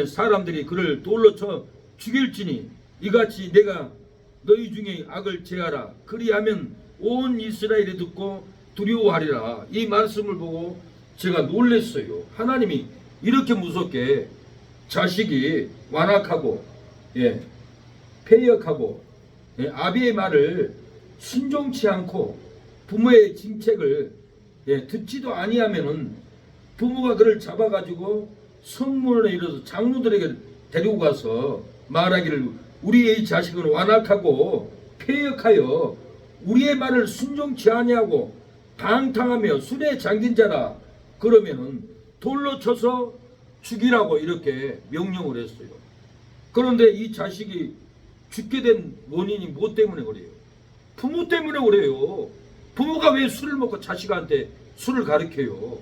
사람들이 그를 돌로 쳐 죽일지니 이같이 내가 너희 중에 악을 제하라 그리하면 온 이스라엘이 듣고 두려워하리라. 이 말씀을 보고 제가 놀랐어요. 하나님이 이렇게 무섭게 자식이 완악하고 패역하고 아비의 말을 순종치 않고 부모의 징책을 듣지도 아니하면은 부모가 그를 잡아가지고 성문에 이르러서 장로들에게 데리고 가서 말하기를 우리의 자식은 완악하고 패역하여 우리의 말을 순종치 아니하고 방탕하며 술에 잠긴 자라 그러면은 돌로 쳐서 죽이라고 이렇게 명령을 했어요. 그런데 이 자식이 죽게 된 원인이 무엇 때문에 그래요? 부모 때문에 그래요. 부모가 왜 술을 먹고 자식한테 술을 가르쳐요?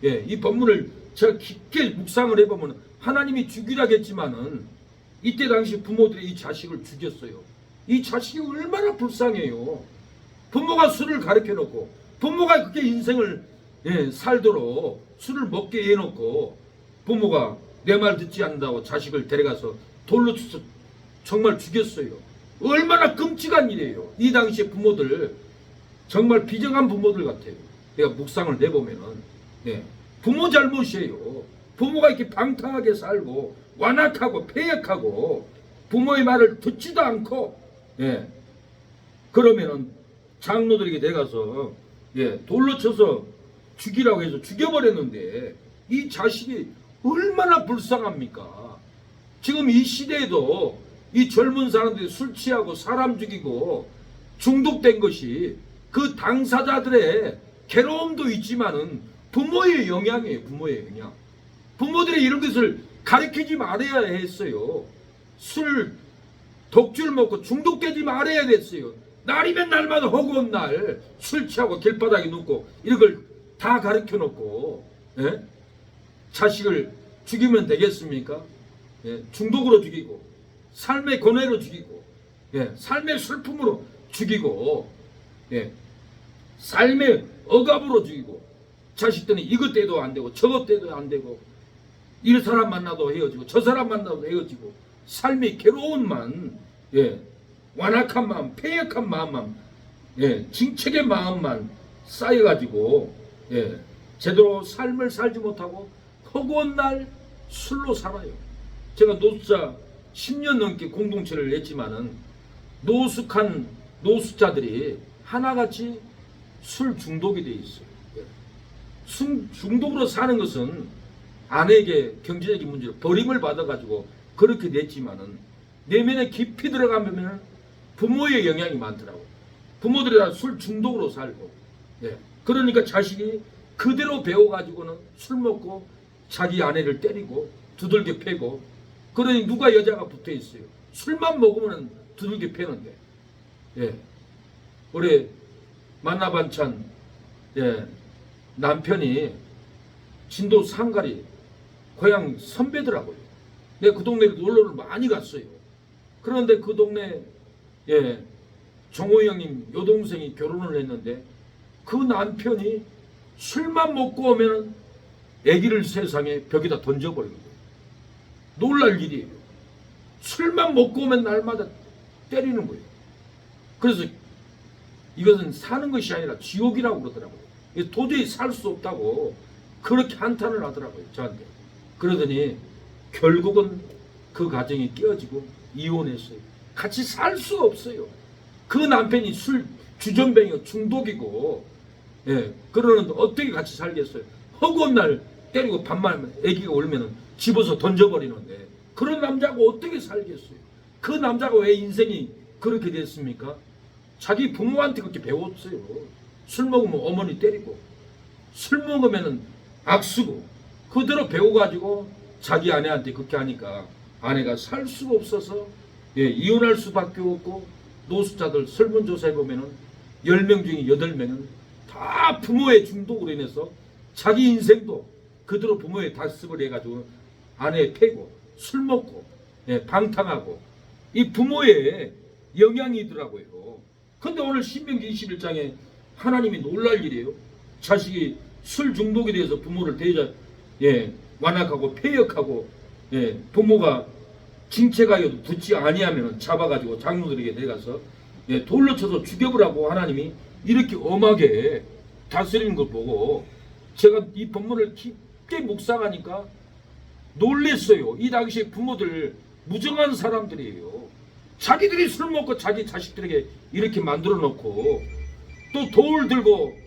이 본문을 제가 깊게 묵상을 해보면 하나님이 죽이라겠지만은 이때 당시 부모들이 이 자식을 죽였어요. 이 자식이 얼마나 불쌍해요. 부모가 술을 가르쳐 놓고 부모가 그렇게 인생을 살도록 술을 먹게 해놓고 부모가 내 말 듣지 않는다고 자식을 데려가서 돌로 쳐서 정말 죽였어요. 얼마나 끔찍한 일이에요. 이 당시에 부모들 정말 비정한 부모들 같아요. 내가 묵상을 내보면은 부모 잘못이에요. 부모가 이렇게 방탕하게 살고 완악하고 패역하고 부모의 말을 듣지도 않고 그러면은 장로들에게 내가서 돌로 쳐서 죽이라고 해서 죽여버렸는데 이 자식이 얼마나 불쌍합니까? 지금 이 시대에도 이 젊은 사람들이 술 취하고 사람 죽이고 중독된 것이 그 당사자들의 괴로움도 있지만은 부모의 영향이에요. 부모의 영향. 부모들이 이런 것을 가르치지 말아야 했어요. 술 독주를 먹고 중독되지 말아야 됐어요. 날이면 날마다 허구한 날 술 취하고 길바닥에 눕고 이런 걸 다 가르쳐 놓고 자식을 죽이면 되겠습니까? 중독으로 죽이고 삶의 고뇌로 죽이고 삶의 슬픔으로 죽이고 삶의 억압으로 죽이고 자식들은 이것 때도 안 되고 저것 때도 안 되고 이 사람 만나도 헤어지고 저 사람 만나도 헤어지고 삶의 괴로움만 완악한 마음 패역한 마음만 징책의 마음만 쌓여가지고 제대로 삶을 살지 못하고 허구한 날 술로 살아요. 제가 노숙자 10년 넘게 공동체를 냈지만은 노숙한 노숙자들이 하나같이 술 중독이 돼 있어요. 술 중독으로 사는 것은 아내에게 경제적인 문제로 버림을 받아가지고 그렇게 됐지만은 내면에 깊이 들어가면 부모의 영향이 많더라고요. 부모들이 다 술 중독으로 살고 그러니까 자식이 그대로 배워가지고는 술 먹고 자기 아내를 때리고 두들겨 패고. 그러니 누가 여자가 붙어 있어요? 술만 먹으면 두들겨 패는데. 예. 우리 만나반찬 남편이 진도 상가리 고향 선배더라고요. 내가 그 동네에 놀러를 많이 갔어요. 그런데 그 동네 정호 형님 여동생이 결혼을 했는데 그 남편이 술만 먹고 오면 아기를 세상에 벽에다 던져버리는 거예요. 놀랄 일이에요. 술만 먹고 오면 날마다 때리는 거예요. 그래서 이것은 사는 것이 아니라 지옥이라고 그러더라고요. 도저히 살 수 없다고 그렇게 한탄을 하더라고요, 저한테. 그러더니 결국은 그 가정이 깨어지고 이혼했어요. 같이 살 수 없어요. 그 남편이 술 주전뱅이고 중독이고, 그러는데 어떻게 같이 살겠어요? 허구한 날 때리고 밤만 아기가 울면은 집어서 던져버리는데 그런 남자하고 어떻게 살겠어요? 그 남자가 왜 인생이 그렇게 됐습니까? 자기 부모한테 그렇게 배웠어요. 술 먹으면 어머니 때리고, 술 먹으면은 악수고, 그대로 배워가지고 자기 아내한테 그렇게 하니까 아내가 살 수가 없어서 이혼할 수밖에 없고, 노숙자들 설문조사해 보면은 10명 중에 8명은 다 부모의 중독으로 인해서 자기 인생도 그대로 부모의 다습을 해가지고 아내 패고 술 먹고 방탕하고, 이 부모의 영향이더라고요. 근데 오늘 신명기 21장에 하나님이 놀랄 일이에요. 자식이 술 중독에 대해서 부모를 완악하고 폐역하고, 부모가 징체가여도 듣지 아니하면 잡아가지고 장로들에게 내가서 돌로 쳐서 죽여보라고 하나님이 이렇게 엄하게 다스리는 걸 보고 제가 이 본문을 깊게 묵상하니까 놀랬어요. 이 당시에 부모들 무정한 사람들이에요. 자기들이 술 먹고 자기 자식들에게 이렇게 만들어 놓고 또 돌 들고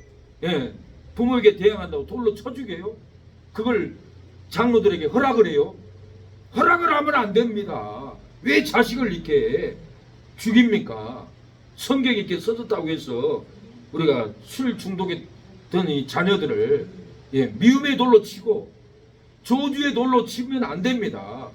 부모에게 대항한다고 돌로 쳐 죽여요. 그걸 장로들에게 허락을 해요. 허락을 하면 안 됩니다. 왜 자식을 이렇게 죽입니까? 성경에 이렇게 써졌다고 해서 우리가 술 중독에 든 이 자녀들을 미움의 돌로 치고 저주의 돌로 치면 안 됩니다.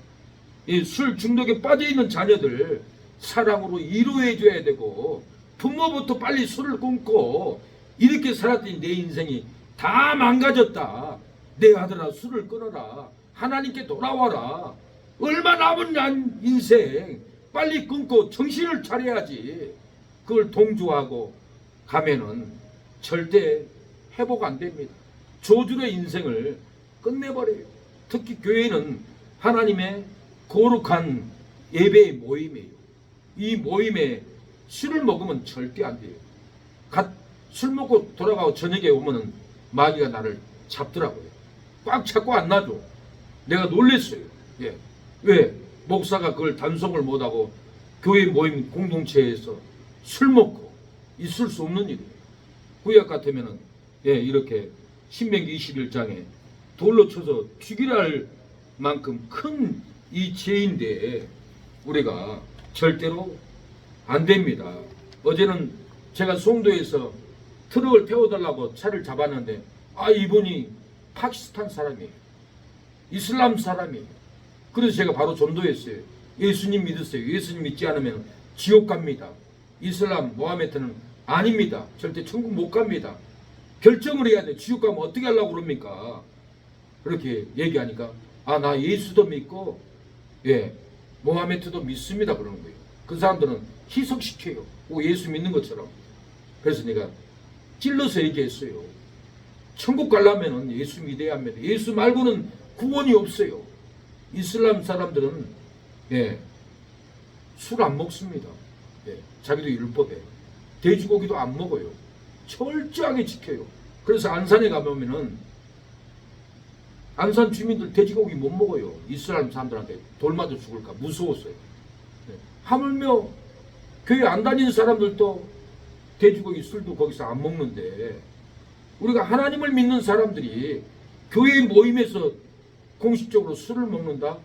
이 술 중독에 빠져 있는 자녀들 사랑으로 위로해 줘야 되고, 부모부터 빨리 술을 끊고 이렇게 살았더니 내 인생이 다 망가졌다. 내 아들아 술을 끊어라. 하나님께 돌아와라. 얼마 남은 인생 빨리 끊고 정신을 차려야지. 그걸 동조하고 가면은 절대 회복 안 됩니다. 저주의 인생을 끝내버려요. 특히 교회는 하나님의 거룩한 예배의 모임이에요. 이 모임에 술을 먹으면 절대 안 돼요. 술 먹고 돌아가고 저녁에 오면은 마귀가 나를 잡더라고요. 꽉 잡고 안 놔줘. 내가 놀랬어요. 왜? 목사가 그걸 단속을 못하고 교회 모임 공동체에서 술 먹고 있을 수 없는 일이에요. 구약 같으면은 이렇게 신명기 21장에 돌로 쳐서 죽이라 할 만큼 큰 이 죄인데 우리가 절대로 안 됩니다. 어제는 제가 송도에서 트럭을 태워달라고 차를 잡았는데 이분이 파키스탄 사람이에요. 이슬람 사람이에요. 그래서 제가 바로 전도했어요. 예수님 믿으세요. 예수님 믿지 않으면 지옥 갑니다. 이슬람 모하메트는 아닙니다. 절대 천국 못 갑니다. 결정을 해야 돼. 지옥 가면 어떻게 하려고 그럽니까? 그렇게 얘기하니까 나 예수도 믿고 모하메트도 믿습니다 그러는 거예요. 그 사람들은 희석시켜요. 예수 믿는 것처럼. 그래서 내가 찔러서 얘기했어요. 천국 가려면 예수 믿어야 합니다. 예수 말고는 구원이 없어요. 이슬람 사람들은 술 안 먹습니다. 자기도 율법에. 돼지고기도 안 먹어요. 철저하게 지켜요. 그래서 안산에 가보면은 안산 주민들 돼지고기 못 먹어요. 이슬람 사람들한테 돌 맞아 죽을까 무서웠어요. 하물며 교회 안 다니는 사람들도 돼지고기 술도 거기서 안 먹는데 우리가 하나님을 믿는 사람들이 교회 모임에서 공식적으로 술을 먹는다?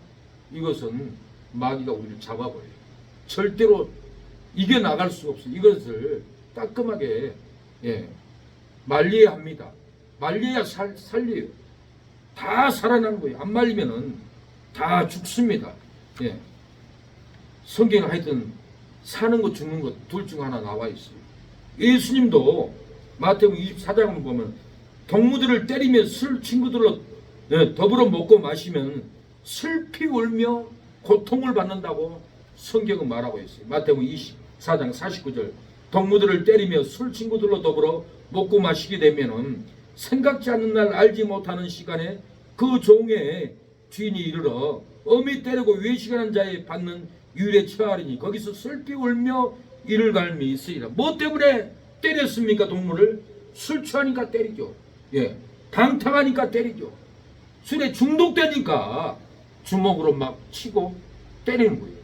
이것은 마귀가 우리를 잡아버려요. 절대로 이겨나갈 수가 없어요. 이것을 따끔하게 말려야 합니다. 말려야 살려요. 다 살아나는 거예요. 안 말리면은 다 죽습니다. 예. 성경에 하여튼 사는 것 죽는 것 둘 중 하나 나와 있어요. 예수님도 마태복음 24장을 보면 동무들을 때리며 술 친구들로 더불어 먹고 마시면 슬피 울며 고통을 받는다고 성경은 말하고 있어요. 마태복음 24장 49절 동무들을 때리며 술 친구들로 더불어 먹고 마시게 되면은 생각지 않는 날 알지 못하는 시간에 그 종의 주인이 이르러 어미 때리고 외식하는 자에 받는 유래 처하리니 거기서 슬피 울며 이를 갈미 있으리라. 뭐 때문에 때렸습니까? 동물을 술 취하니까 때리죠. 예, 당탕하니까 때리죠. 술에 중독되니까 주먹으로 막 치고 때리는 거예요.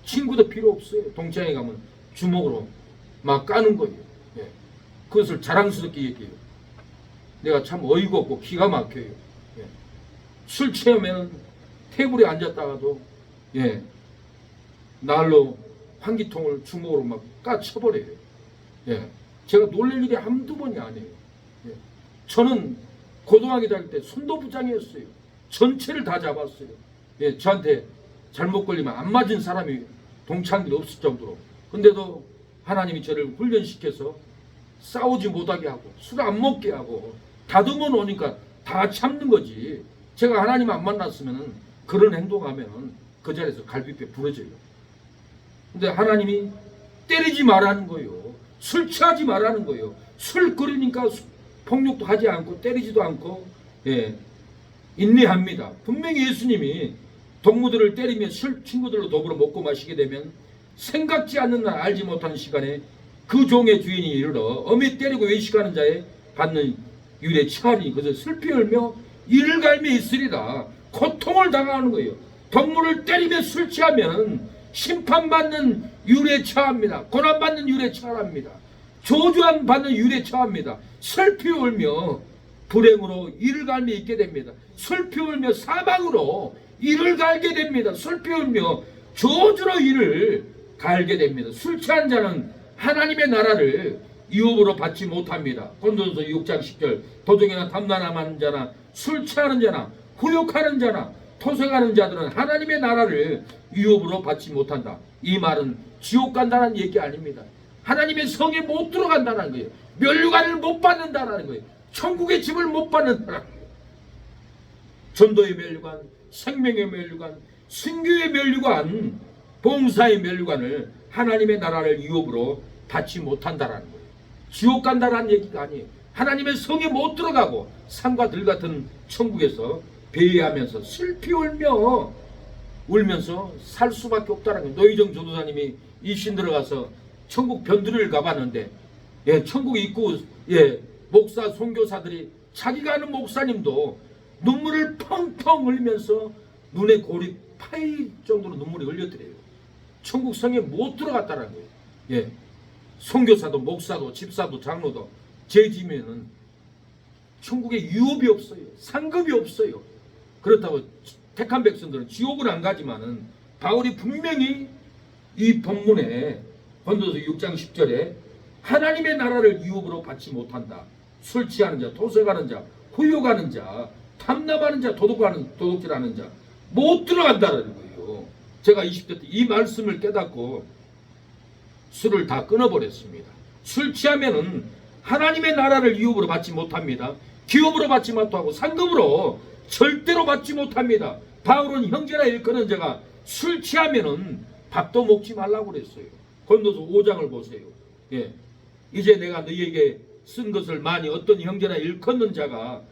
친구도 필요 없어요. 동창회 가면 주먹으로 막 까는 거예요. 예, 그것을 자랑스럽게 얘기해요. 내가 참 어이가 없고 기가 막혀요. 예, 술 취하면 테이블에 앉았다가도 예, 날로 환기통을 주먹으로 막 까쳐버려요. 예, 제가 놀랄 일이 한두 번이 아니에요. 예, 저는 고등학교 다닐 때 선도부장이었어요. 전체를 다 잡았어요. 예, 저한테 잘못 걸리면 안 맞은 사람이 동창들이 없을 정도로. 근데도 하나님이 저를 훈련시켜서 싸우지 못하게 하고 술 안 먹게 하고 다듬어 놓으니까 다 참는 거지. 제가 하나님 안 만났으면 그런 행동하면 그 자리에서 갈비뼈 부러져요. 근데 하나님이 때리지 말라는 거예요. 술 취하지 말라는 거예요. 술 끓이니까 폭력도 하지 않고 때리지도 않고 예, 인내합니다. 분명히 예수님이 동무들을 때리며 술 친구들로 더불어 먹고 마시게 되면 생각지 않는 날 알지 못하는 시간에 그 종의 주인이 이르러 어미 때리고 외식하는 자에 받는 유래 처하리니 그래서 슬피 울며 이를 갈며 있으리라. 고통을 당하는 거예요. 동물을 때리며 술 취하면 심판받는 유래 처합니다. 고난받는 유래 처합니다. 조주함 받는 유래 처합니다. 슬피 울며 불행으로 이를 갈며 있게 됩니다. 슬피 울며 사망으로 이를 갈게 됩니다. 슬피 울며 저주로 이를 갈게 됩니다. 술 취한 자는 하나님의 나라를 유업으로 받지 못합니다. 고린도전서 6장 10절 도둑이나 탐난하는 자나 술 취하는 자나 후욕하는 자나 토색하는 자들은 하나님의 나라를 유업으로 받지 못한다. 이 말은 지옥 간다는 얘기 아닙니다. 하나님의 성에 못 들어간다는 거예요. 면류관을 못 받는다는 거예요. 천국의 집을 못 받는다는 거예요. 전도의 면류관, 생명의 면류관, 순교의 면류관, 봉사의 면류관을 하나님의 나라를 유업으로 받지 못한다는 거예요. 지옥 간다는 얘기가 아니에요. 하나님의 성에 못 들어가고 산과 들 같은 천국에서 배회하면서 슬피 울면서 살 수밖에 없다는 거예요. 노희정 전도사님이 입신 들어가서 천국 변두리를 가봤는데 예, 천국 입구 예, 목사 선교사들이 자기가 아는 목사님도 눈물을 펑펑 흘리면서 눈에 골이 파일 정도로 눈물이 흘렸더래요. 천국 성에 못 들어갔다는 거예요. 예, 선교사도 목사도 집사도 장로도 죄지면은 천국에 유업이 없어요. 상급이 없어요. 그렇다고 택한 백성들은 지옥은 안 가지만은 바울이 분명히 이 본문에 고린도서 6장 10절에 하나님의 나라를 유업으로 받지 못한다. 술 취하는 자, 토색하는 자, 후욕하는 자, 탐남하는 자, 도둑질하는 자 못 들어간다는 거예요. 제가 20대 때 이 말씀을 깨닫고 술을 다 끊어버렸습니다. 술 취하면은 하나님의 나라를 유업으로 받지 못합니다. 기업으로 받지 못하고 상급으로 절대로 받지 못합니다. 바울은 형제나 일컫는 자가 술 취하면은 밥도 먹지 말라고 그랬어요. 고린도서 5장을 보세요. 예, 이제 내가 너희에게 쓴 것을 많이 어떤 형제나 일컫는 자가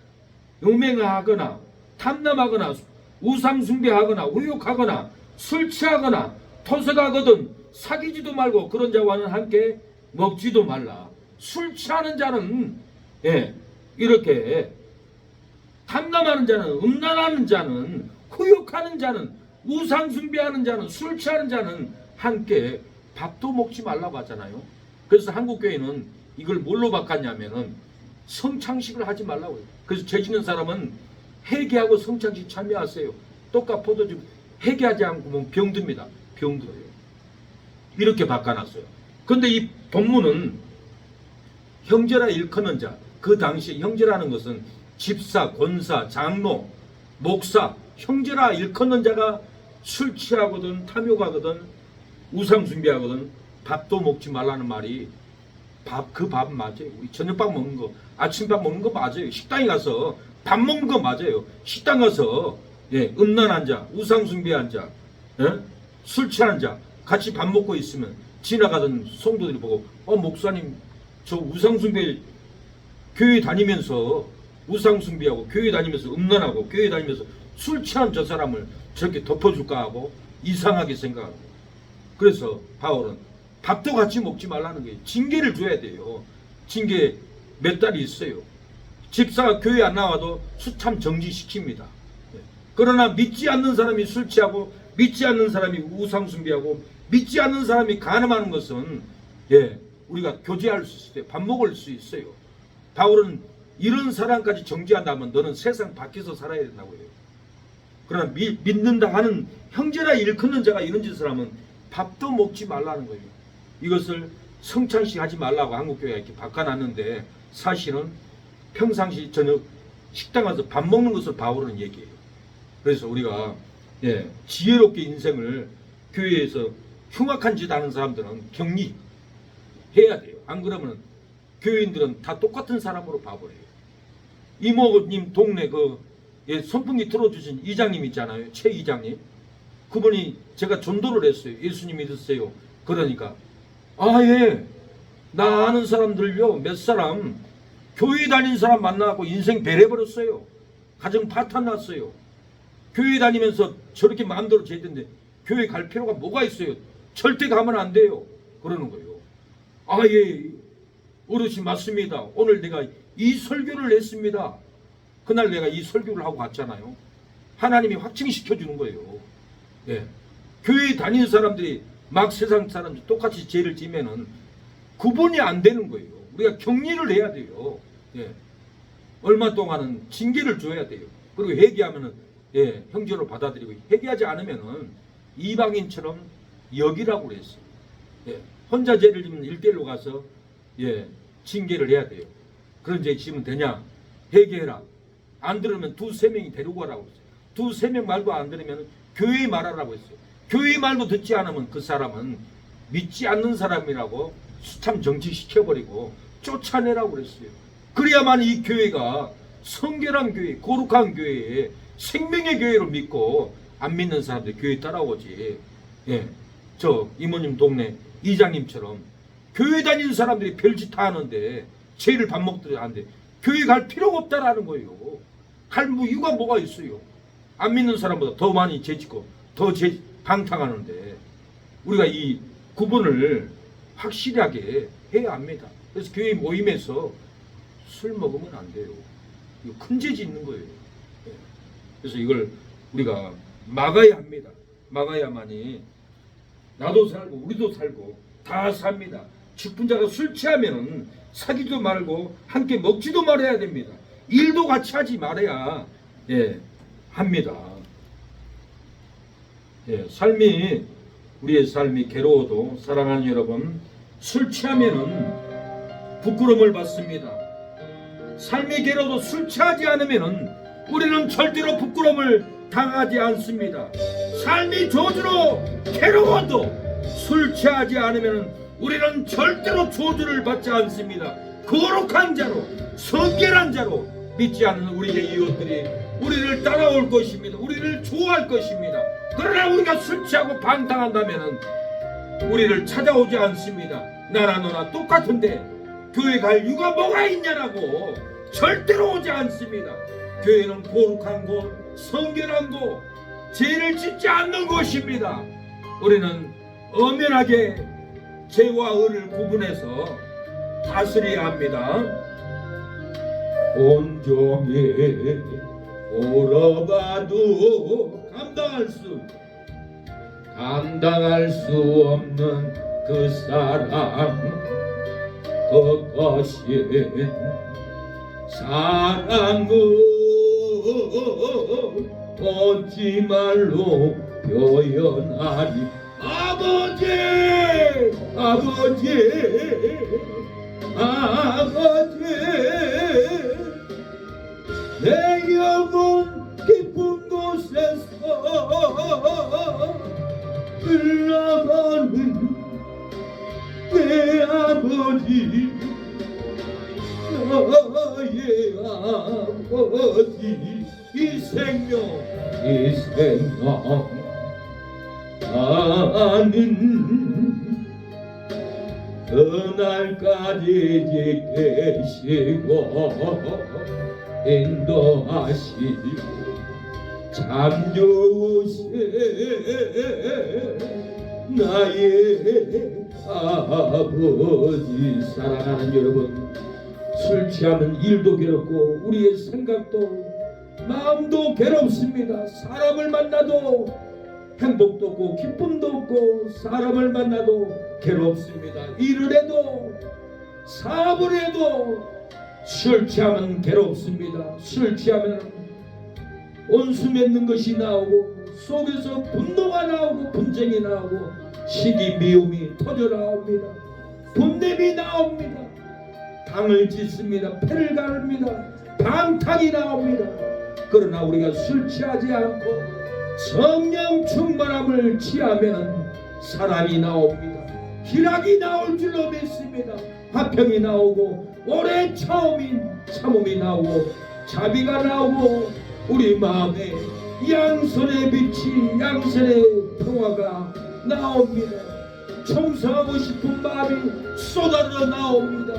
음행하거나 탐남하거나 우상숭배하거나 후욕하거나 술 취하거나 토색하거든 사귀지도 말고 그런 자와는 함께 먹지도 말라. 술 취하는 자는 예, 이렇게 탐남하는 자는 음란하는 자는 후욕하는 자는 우상숭배하는 자는 술 취하는 자는 함께 밥도 먹지 말라고 하잖아요. 그래서 한국교회는 이걸 뭘로 바꿨냐면은 성창식을 하지 말라고 해요. 그래서 죄 짓는 사람은 회개하고 성창식 참여하세요. 떡과 포도주 회개하지 않고 병듭니다. 병들어요. 이렇게 바꿔놨어요. 그런데 이 본문은 형제라 일컫는 자, 그 당시 형제라는 것은 집사, 권사, 장로, 목사, 형제라 일컫는 자가 술 취하거든 탐욕하거든 우상 숭배하거든 밥도 먹지 말라는 말이 그 밥 맞아요. 우리 저녁밥 먹는 거, 아침밥 먹는 거 맞아요. 식당에 가서 밥 먹는 거 맞아요. 식당 가서 음란한 자, 우상 숭배한 자, 술 취한 자 같이 밥 먹고 있으면 지나가던 성도들이 보고 목사님 저 우상 숭배 교회 다니면서 우상 숭배하고 교회 다니면서 음란하고 교회 다니면서 술 취한 저 사람을 저렇게 덮어줄까 하고 이상하게 생각하고 그래서 바울은 밥도 같이 먹지 말라는 거예요. 징계를 줘야 돼요. 징계 몇 달이 있어요. 집사가 교회 안 나와도 수참 정지시킵니다. 그러나 믿지 않는 사람이 술 취하고 믿지 않는 사람이 우상 숭배하고 믿지 않는 사람이 간음하는 것은 우리가 교제할 수 있어요. 밥 먹을 수 있어요. 바울은 이런 사람까지 정지한다면 너는 세상 밖에서 살아야 된다고 해요. 그러나 믿는다 하는 형제라 일컫는 자가 이런 짓을 하면 밥도 먹지 말라는 거예요. 이것을 성찬식 하지 말라고 한국교회가 이렇게 바꿔놨는데 사실은 평상시 저녁 식당 가서 밥 먹는 것을 바울은 얘기해요. 그래서 우리가 지혜롭게 인생을 교회에서 흉악한 짓 하는 사람들은 격리해야 돼요. 안 그러면 교인들은 다 똑같은 사람으로 봐버려요. 이모님 동네 선풍기 틀어주신 이장님 있잖아요. 최 이장님. 그분이 제가 전도를 했어요. 예수님 믿으세요. 그러니까 나 아는 사람들요 몇 사람 교회 다닌 사람 만나고 인생 배려버렸어요. 가정 파탄 났어요. 교회 다니면서 저렇게 마음대로 지냈는데 교회 갈 필요가 뭐가 있어요. 절대 가면 안 돼요. 그러는 거예요. 어르신 맞습니다. 오늘 내가 이 설교를 했습니다. 그날 내가 이 설교를 하고 갔잖아요. 하나님이 확증시켜 주는 거예요. 교회 다니는 사람들이 막 세상 사람들이 똑같이 죄를 지면은 구분이 안 되는 거예요. 우리가 격리를 해야 돼요. 얼마 동안은 징계를 줘야 돼요. 그리고 회개하면은 형제로 받아들이고 회개하지 않으면은 이방인처럼 여기라고 그랬어요. 혼자 죄를 지면 1대1로 가서 징계를 해야 돼요. 그런 죄 지면 되냐? 회개해라. 안 들으면 2-3명이 데리고 가라고 했어요. 2-3명 말도 안 들으면 교회에 말하라고 했어요. 교회 말도 듣지 않으면 그 사람은 믿지 않는 사람이라고 수참 정지시켜버리고 쫓아내라고 그랬어요. 그래야만 이 교회가 성결한 교회, 거룩한 교회에 생명의 교회로 믿고 안 믿는 사람들 교회 따라오지. 저 이모님 동네 이장님처럼 교회 다니는 사람들이 별짓 다 하는데 죄를 밥 먹더라도 안 돼. 교회 갈 필요가 없다라는 거예요. 갈 이유가 뭐가 있어요. 안 믿는 사람보다 더 많이 죄 짓고 더 죄 방탕하는데 우리가 이 구분을 확실하게 해야 합니다. 그래서 교회 모임에서 술 먹으면 안 돼요. 이거 큰 죄 짓는 거예요. 그래서 이걸 우리가 막아야 합니다. 막아야만이 나도 살고 우리도 살고 다 삽니다. 죽은 자가 술 취하면은 사귀지도 말고 함께 먹지도 말아야 됩니다. 일도 같이 하지 말아야 합니다. 삶이 우리의 삶이 괴로워도 사랑하는 여러분 술 취하면은 부끄러움을 받습니다. 삶이 괴로워도 술 취하지 않으면은 우리는 절대로 부끄러움을 당하지 않습니다. 삶이 저주로 괴로워도 술 취하지 않으면은 우리는 절대로 저주를 받지 않습니다. 거룩한 자로 성결한 자로 믿지 않는 우리의 이웃들이 우리를 따라올 것입니다. 우리를 좋아할 것입니다. 그러나 우리가 술 취하고 방탕한다면 우리를 찾아오지 않습니다. 나나 너나 똑같은데 교회 갈 이유가 뭐가 있냐라고 절대로 오지 않습니다. 교회는 거룩한 곳, 성결한 곳, 죄를 짓지 않는 곳입니다. 우리는 엄연하게 죄와 의를 구분해서 다스려야 합니다. 온종일 오러가도 감당할 수 없는 그 사랑 거거신 사랑은 거짓말로 표현하리. 아버지 나의 아버지 이 생명 나는 그날까지 지키시고 인도하시고 참 좋으신 나의 아버지. 사랑하는 여러분, 술 취하면 일도 괴롭고 우리의 생각도 마음도 괴롭습니다. 사람을 만나도 행복도 없고 기쁨도 없고 사람을 만나도 괴롭습니다. 일을 해도 사업을 해도 술 취하면 괴롭습니다. 술 취하면 온수 맺는 것이 나오고 속에서 분노가 나오고 분쟁이 나오고 시기 미움이 터져 나옵니다. 분냄이 나옵니다. 당을 짓습니다. 패를 가릅니다. 방탕이 나옵니다. 그러나 우리가 술 취하지 않고 성령 충만함을 취하면 사랑이 나옵니다. 희락이 나올 줄로 믿습니다. 화평이 나오고 오래 참음이 나오고 자비가 나오고 우리 마음에 양선의 빛이 양선의 평화가 나옵니다. 청소하고 싶은 마음이 쏟아져 나옵니다.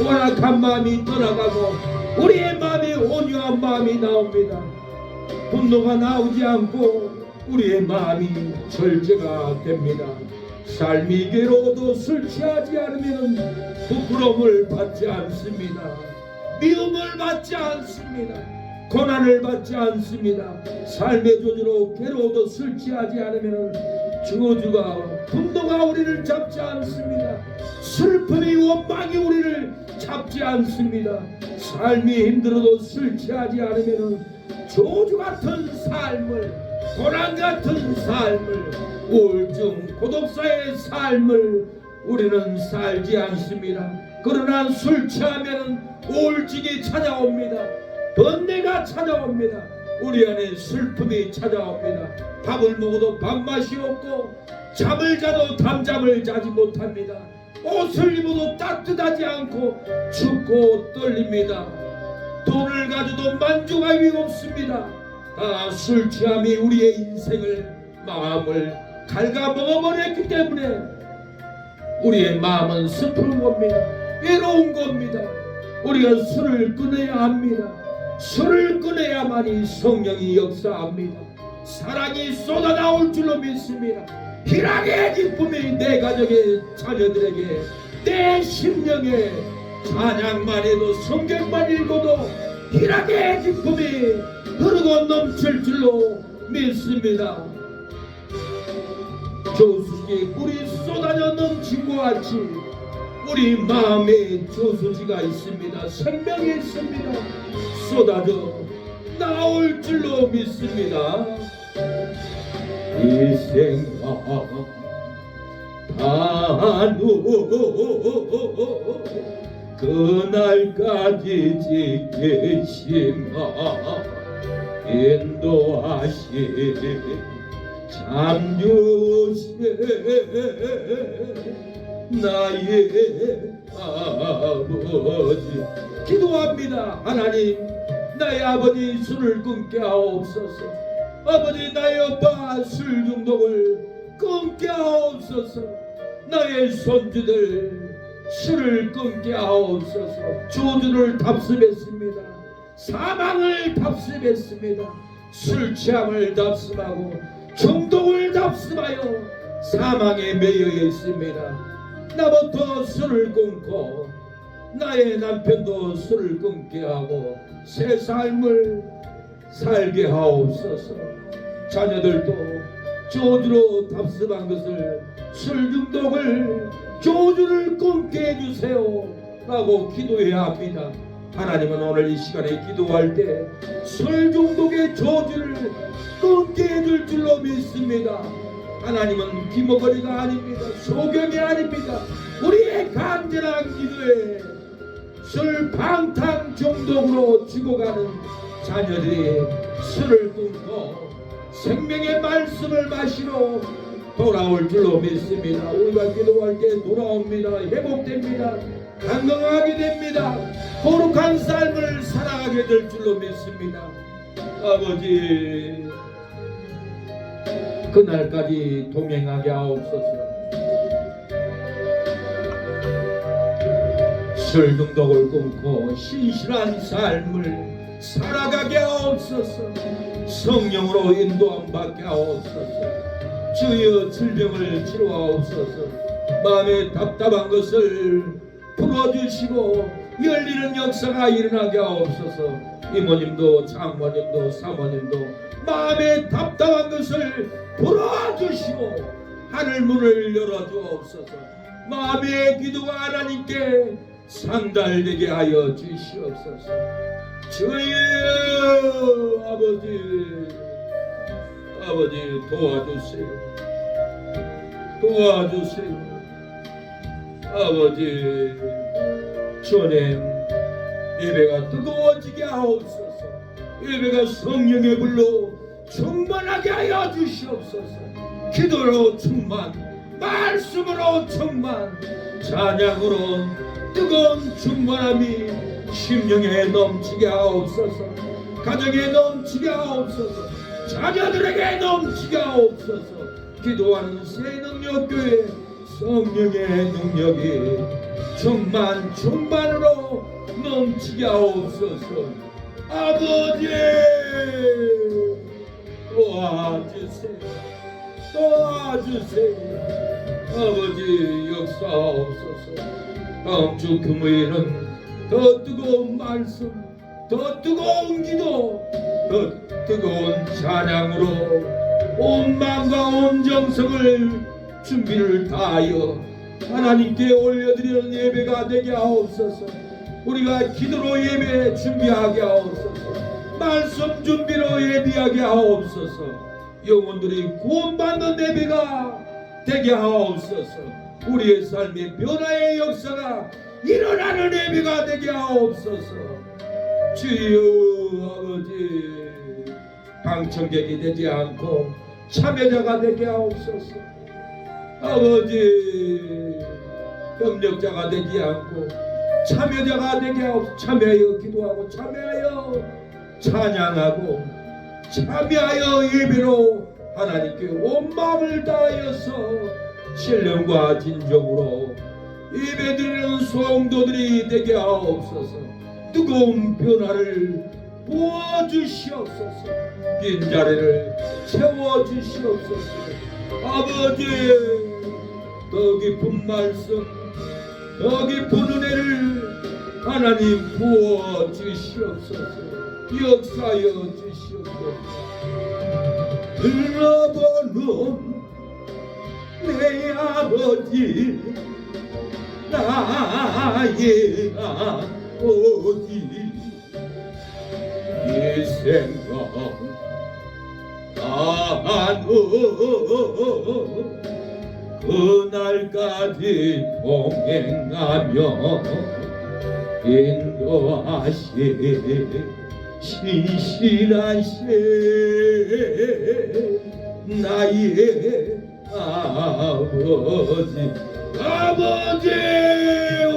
완악한 마음이 떠나가고 우리의 마음에 온유한 마음이 나옵니다. 분노가 나오지 않고 우리의 마음이 절제가 됩니다. 삶이 괴로워도 술 취하지 않으면 부끄러움을 받지 않습니다. 미움을 받지 않습니다. 고난을 받지 않습니다. 삶의 조주로 괴로워도 술 취하지 않으면 저주가 분노가 우리를 잡지 않습니다. 슬픔이 원망이 우리를 잡지 않습니다. 삶이 힘들어도 술 취하지 않으면 저주 같은 삶을, 고난 같은 삶을, 우울증 고독사의 삶을 우리는 살지 않습니다. 그러나 술 취하면 우울증이 찾아옵니다. 번뇌가 찾아옵니다. 우리 안에 슬픔이 찾아옵니다. 밥을 먹어도 밥맛이 없고 잠을 자도 잠잠을 자지 못합니다. 옷을 입어도 따뜻하지 않고 춥고 떨립니다. 돈을 가져도 만족하기 없습니다. 술 취함이 우리의 인생을, 마음을 갉아먹어버렸기 때문에 우리의 마음은 슬픈 겁니다. 외로운 겁니다. 우리가 술을 끊어야 합니다. 술을 끊어야만이 성령이 역사합니다. 사랑이 쏟아나올 줄로 믿습니다. 희락의 기쁨이 내 가정의 자녀들에게, 내 심령에 찬양만 해도 성경만 읽어도 희락의 기쁨이 흐르고 넘칠 줄로 믿습니다. 저수지에 물이 쏟아져 넘친 것 같이 우리 마음에 저수지가 있습니다. 생명이 있습니다. 쏟아져 나올 줄로 믿습니다. 이 생각 단후 그날까지 지키시마 인도하시 참 주신 나의 아버지. 기도합니다. 하나님, 나의 아버지 술을 끊게 하옵소서. 아버지, 나의 오빠 술 중독을 끊게 하옵소서. 나의 손주들 술을 끊게 하옵소서. 저주를 답습했습니다. 사망을 답습했습니다. 술 취함을 답습하고 중독을 답습하여 사망에 매여 있습니다. 나부터 술을 끊고 나의 남편도 술을 끊게 하고 새 삶을 살게 하옵소서. 자녀들도 저주로 답습한 것을, 술 중독을, 저주를 끊게 해주세요 라고 기도해야 합니다. 하나님은 오늘 이 시간에 기도할 때 술 중독의 저주를 끊게 해줄 줄로 믿습니다. 하나님은 기머거리가 아닙니다. 소경이 아닙니다. 우리의 간절한 기도에 술 방탕 중독으로 죽어가는 자녀들이 술을 끊고 생명의 말씀을 마시러 돌아올 줄로 믿습니다. 우리가 기도할 때 돌아옵니다. 회복됩니다. 건강하게 됩니다. 거룩한 삶을 살아가게 될 줄로 믿습니다. 아버지, 그날까지 동행하게 하옵소서. 술 중독을 끊고 신실한 삶을 살아가게 하옵소서. 성령으로 인도함 받게 하옵소서. 주여 질병을 치료하옵소서. 마음에 답답한 것을 풀어주시고 열리는 역사가 일어나게 하옵소서. 이모님도 장모님도 사모님도 마음에 답답한 것을 풀어주시고 하늘문을 열어주옵소서. 마음의 기도가 하나님께 상달되게 하여 주시옵소서. 주여 아버지 도와주세요. 아버지, 주님, 예배가 뜨거워지게 하옵소서. 예배가 성령의 불로 충만하게 하여 주시옵소서. 기도로 충만, 말씀으로 충만, 찬양으로 뜨거운 충만함이 심령에 넘치게 하옵소서. 가정에 넘치게 하옵소서. 자녀들에게 넘치게 하옵소서. 기도하는 새 능력교회 성령의 능력이 충만으로 넘치게 하옵소서. 아버지, 도와주세요. 아버지, 역사하옵소서. 다음 주 금요일은 더 뜨거운 말씀, 더 뜨거운 기도, 더 뜨거운 찬양으로 온 마음과 온 정성을 준비를 다하여 하나님께 올려드리는 예배가 되게 하옵소서. 우리가 기도로 예배 준비하게 하옵소서. 말씀 준비로 예배하게 하옵소서. 영혼들이 구원받는 예배가 되게 하옵소서. 우리의 삶의 변화의 역사가 일어나는 예배가 되게 하옵소서. 주여 아버지, 방청객이 되지 않고 참여자가 되게 하옵소서. 아버지, 협력자가 되지 않고 참여자가 되게 하옵소서. 참여하여 기도하고 참여하여 찬양하고 참여하여 예배로 하나님께 온 마음을 다하여서 신령과 진정으로 예배드리는 성도들이 되게 하옵소서. 뜨거운 변화를 부어주시옵소서. 빈 자리를 채워주시옵소서. 아버지, 더 깊은 말씀, 더 깊은 은혜를 하나님 부어주시옵소서. 역사하여 주시옵소서. 흘러보는 내 아버지, 나의 아버지, 이 생각 나누 그날까지 동행하며 인도하시 신실하시 나의 아버지,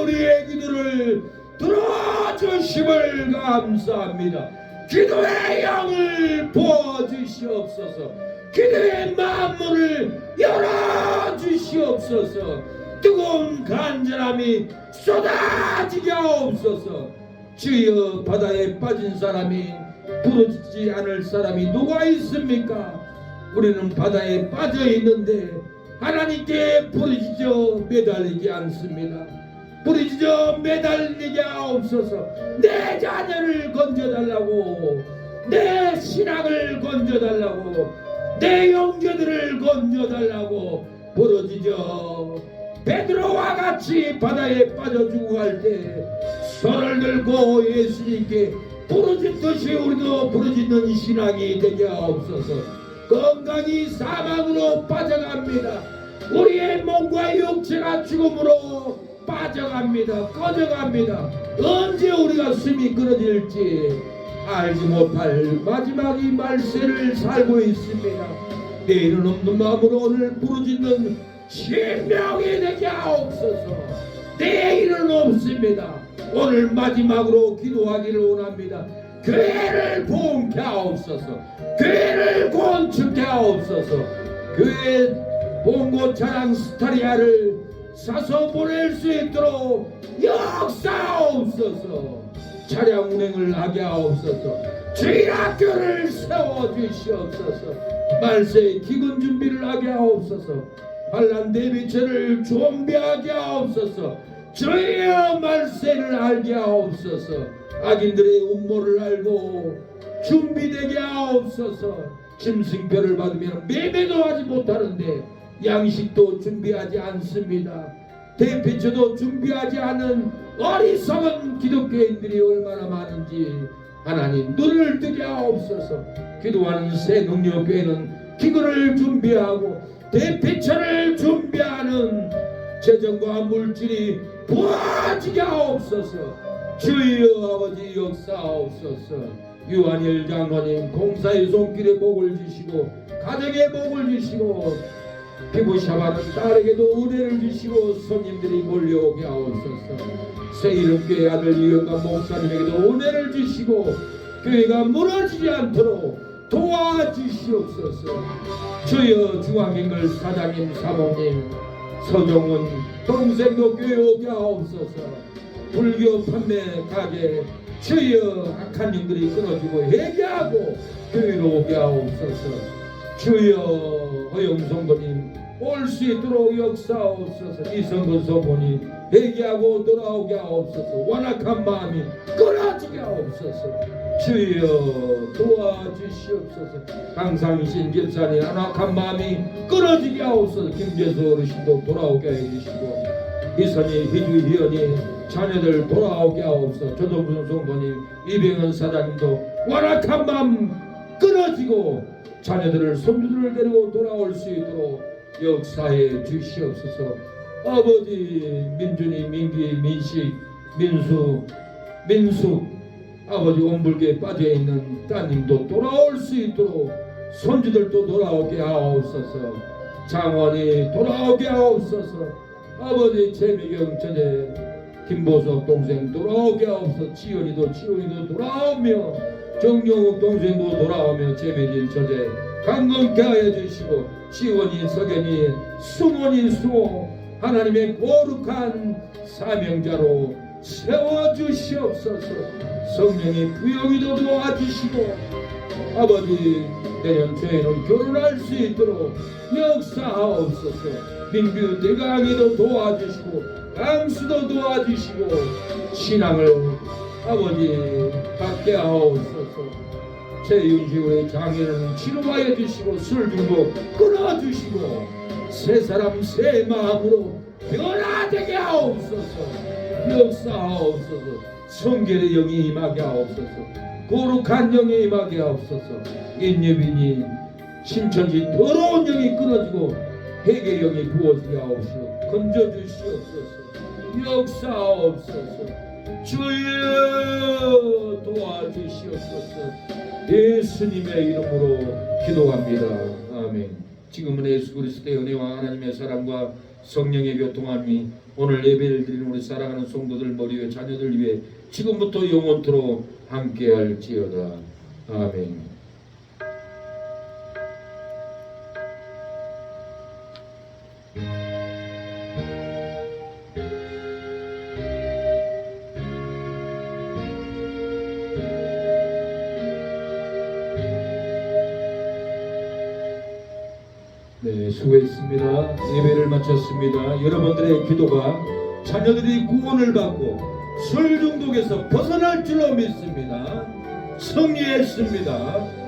우리의 기도를 들어주심을 감사합니다. 기도의 영을 부어주시옵소서. 기도의 만문을 열어주시옵소서. 뜨거운 간절함이 쏟아지게 하옵소서. 주여, 바다에 빠진 사람이 부러지지 않을 사람이 누가 있습니까? 우리는 바다에 빠져 있는데 하나님께 부르짖어 매달리지 않습니다. 부르짖어 매달리게 하옵소서. 내 자녀를 건져달라고, 내 신앙을 건져달라고, 내 형제들을 건져달라고 부르짖어. 베드로와 같이 바다에 빠져 죽어갈 때 손을 들고 예수님께 부르짖듯이 우리도 부르짖는 신앙이 되게 하옵소서. 건강이 사망으로 빠져갑니다. 우리의 몸과 육체가 죽음으로 빠져갑니다. 꺼져갑니다. 언제 우리가 숨이 끊어질지 알지 못할 마지막 이 말세를 살고 있습니다. 내일은 없는 마음으로 오늘 부르짖는 신명이 되게 하옵소서. 내일은 없습니다. 오늘 마지막으로 기도하기를 원합니다. 교회를 부흥케 하옵소서. 교회를 건축케 하옵소서. 교회 봉고 자랑 스타리아를 사서 보낼 수 있도록 역사하옵소서. 차량 운행을 하게 하옵소서. 주일학교를 세워주시옵소서. 말세의 기근 준비를 하게 하옵소서. 반란 대비체를 준비하게 하옵소서. 주여 말세를 알게 하옵소서. 악인들의 음모를 알고 준비되게 하옵소서. 짐승표를 받으면 매매도 하지 못하는데 양식도 준비하지 않습니다. 대피처도 준비하지 않은 어리석은 기독교인들이 얼마나 많은지 하나님 눈을 뜨게 하옵소서. 기도하는 새 능력교회는 기근을 준비하고 대피처를 준비하는 재정과 물질이 부어지게 하옵소서. 주여 아버지 역사하옵소서. 유한일 장로님 공사의 손길에 복을 주시고 가정에 복을 주시고 피부샤바는 딸에게도 은혜를 주시고 손님들이 몰려오게 하옵소서. 새이름교회 아들 유영감 목사님에게도 은혜를 주시고 교회가 무너지지 않도록 도와주시옵소서. 주여 중앙인글 사장님 사모님 서정훈 동생도 교회 오게 하옵소서. 불교 판매 가게 주여 악한 영들이 끊어지고 회개하고 교회로 오게 하옵소서. 주여 허영성도님 올 수 있도록 역사하옵소서. 이성근 서보님 회개하고 돌아오게 하옵소서. 완악한 마음이 끊어지게 하옵소서. 주여 도와주시옵소서. 강상신 집사님 완악한 마음이 끊어지게 하옵소서. 김재수 어르신도 돌아오게 해주시고 이선희 희주 희연이 자녀들 돌아오게 하옵소서. 조동순 성도님 이병헌 사장님도 완악한 마음 끊어지고 자녀들을 손주들을 데리고 돌아올 수 있도록 역사해 주시옵소서. 아버지 민준이 민기 민식 민수 아버지 온불교에 빠져있는 따님도 돌아올 수 있도록 손주들도 돌아오게 하옵소서. 장원이 돌아오게 하옵소서. 아버지 최미경 처제 김보석 동생 돌아오게 하옵소서. 지연이도 돌아오며 정용욱 동생도 돌아오며 재매진 처제 강건케 하여 주시고 지원이 석연이 승원이 수호 하나님의 거룩한 사명자로 세워주시옵소서. 성령이 부영이도 도와주시고 아버지 내년 저희는 결혼할 수 있도록 역사하옵소서. 민규 대강이도 도와주시고 강수도 도와주시고 신앙을 아버지 받게 하옵소서. 최윤식의 장애는 치료하여 주시고 술 중독 끊어주시고 새 사람 새 마음으로 변화되게 하옵소서. 역사하옵소서. 성결의 영이 임하게 하옵소서. 거룩한 영이 임하게 하옵소서. 인여빈이 신천지 더러운 영이 끊어지고 회개 영이 부어지게 하옵소서. 건져주시옵소서. 역사하옵소서. 주여 도와주시옵소서. 예수님의 이름으로 기도합니다. 아멘. 지금은 예수 그리스도의 은혜와 하나님의 사랑과 성령의 교통함이 오늘 예배를 드리는 우리 사랑하는 성도들 머리 위에 자녀들 위해 지금부터 영원토록 함께할지어다. 아멘. 네, 수고했습니다. 예배를 마쳤습니다. 여러분들의 기도가 자녀들이 구원을 받고 술 중독에서 벗어날 줄로 믿습니다. 승리했습니다.